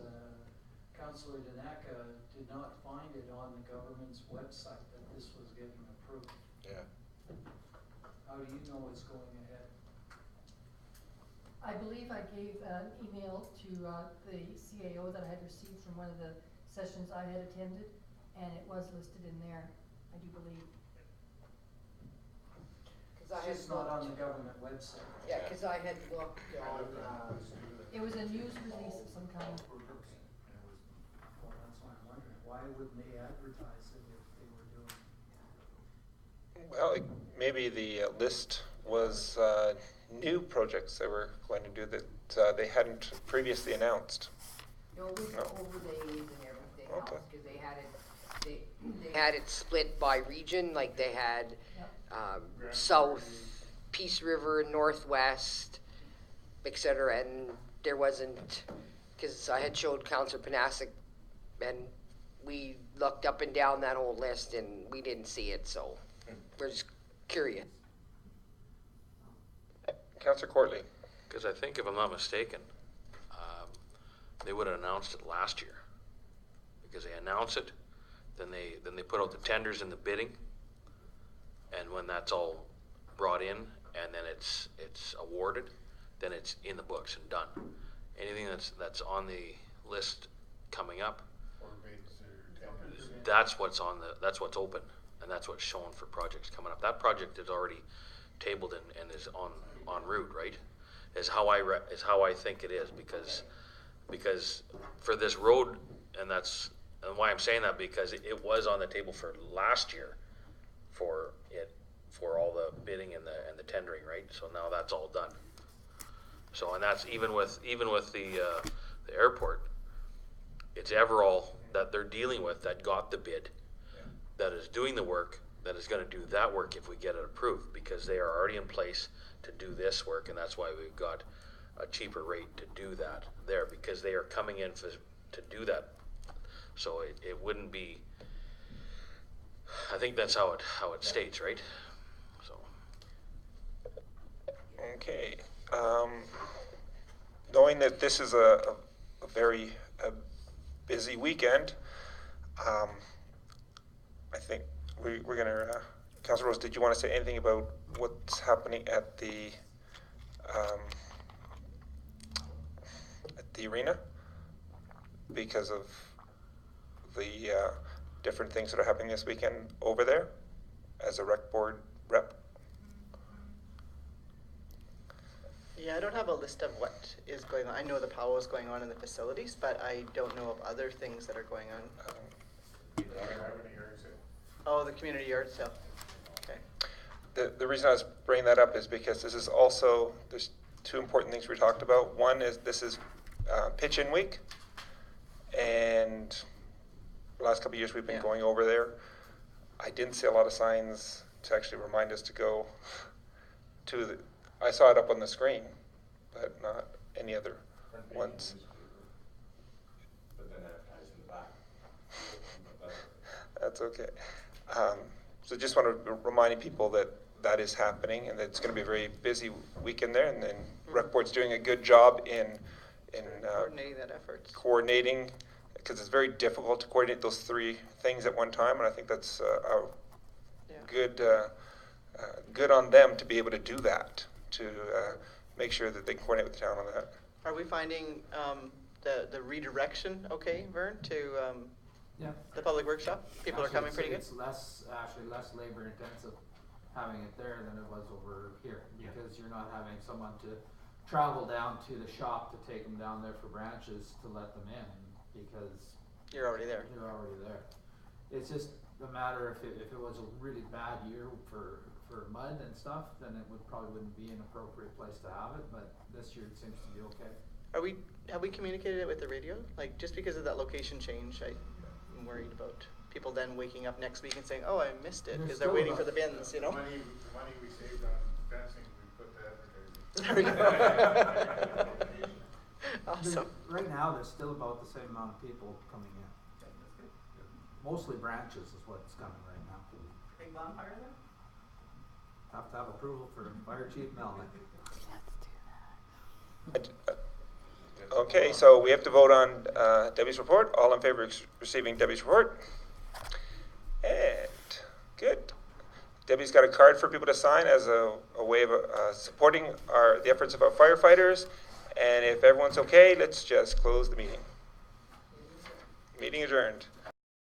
E: Councillor Danaka did not find it on the government's website that this was getting approved.
B: Yeah.
E: How do you know it's going ahead?
F: I believe I gave an email to the CAO that I had received from one of the sessions I had attended, and it was listed in there, I do believe.
E: It's just not on the government website.
I: Yeah, because I had looked on,
F: It was a news release of some kind.
E: Well, that's why I'm wondering, why wouldn't they advertise it if they were doing?
C: Well, maybe the list was new projects they were going to do that they hadn't previously announced.
I: no, it was
C: No.
I: overlays and everything else,
C: Okay.
I: because they had it, they had it split by region, like they had south, Peace River, northwest, et cetera, and there wasn't, because I had showed Councillor Panasic, and we looked up and down that whole list, and we didn't see it, so we're just curious.
C: Councillor Courtly.
H: Because I think if I'm not mistaken, they would have announced it last year. Because they announce it, then they put out the tenders and the bidding, and when that's all brought in and then it's awarded, then it's in the books and done. Anything that's on the list coming up, that's what's what's open, and that's what's shown for projects coming up. That project is already tabled and is en route, right? Is how I think it is, because for this road, and why I'm saying that, because it was on the table for last year for all the bidding and the tendering, right? So now that's all done. So, and that's even with the airport, it's Everall that they're dealing with that got the bid, that is doing the work, that is gonna do that work if we get it approved, because they are already in place to do this work, and that's why we've got a cheaper rate to do that there, because they are coming in to do that. So it wouldn't be, I think that's how it states, right? So.
C: Okay. Knowing that this is a very busy weekend, I think we're going to, Councillor Rose, did you want to say anything about what's happening at the arena? Because of the different things that are happening this weekend over there as a rec board rep?
D: Yeah, I don't have a list of what is going on. I know the powwow is going on in the facilities, but I don't know of other things that are going on. Oh, the community yard sale. Okay.
C: The reason I was bringing that up is because this is also, there's two important things we talked about. One is this is pitch-in week, and the last couple of years we've been going over there. I didn't see a lot of signs to actually remind us to go to the, I saw it up on the screen, but not any other ones.
J: But then advertise in the back.
C: That's okay. So just want to reminding people that that is happening, and that it's going to be a very busy weekend there, and then Rec Board's doing a good job in
D: Coordinating that effort.
C: coordinating, because it's very difficult to coordinate those three things at one time, and I think that's good on them to be able to do that, to make sure that they can coordinate with the town on that.
D: Are we finding the redirection okay, Vern, to
G: Yeah.
D: the public workshop? People are coming pretty good?
G: It's less labor intensive having it there than it was over here, because you're not having someone to travel down to the shop to take them down there for branches to let them in, because
D: You're already there.
G: you're already there. It's just a matter if it was a really bad year for mud and stuff, then it probably wouldn't be an appropriate place to have it, but this year it seems to be okay.
D: Have we communicated it with the radio? Like, just because of that location change, I'm worried about people then waking up next week and saying, oh, I missed it, because they're waiting for the bins, you know?
A: The money we saved on fencing, we put to
D: There we go. Awesome.
G: Right now, there's still about the same amount of people coming in. Mostly branches is what's coming right now.
D: Big bonfire there?
G: Have to have approval for Fire Chief Melnick.
C: Okay, so we have to vote on Debbie's report. All in favor of receiving Debbie's report? And, good. Debbie's got a card for people to sign as a way of supporting the efforts of our firefighters. And if everyone's okay, let's just close the meeting. Meeting adjourned.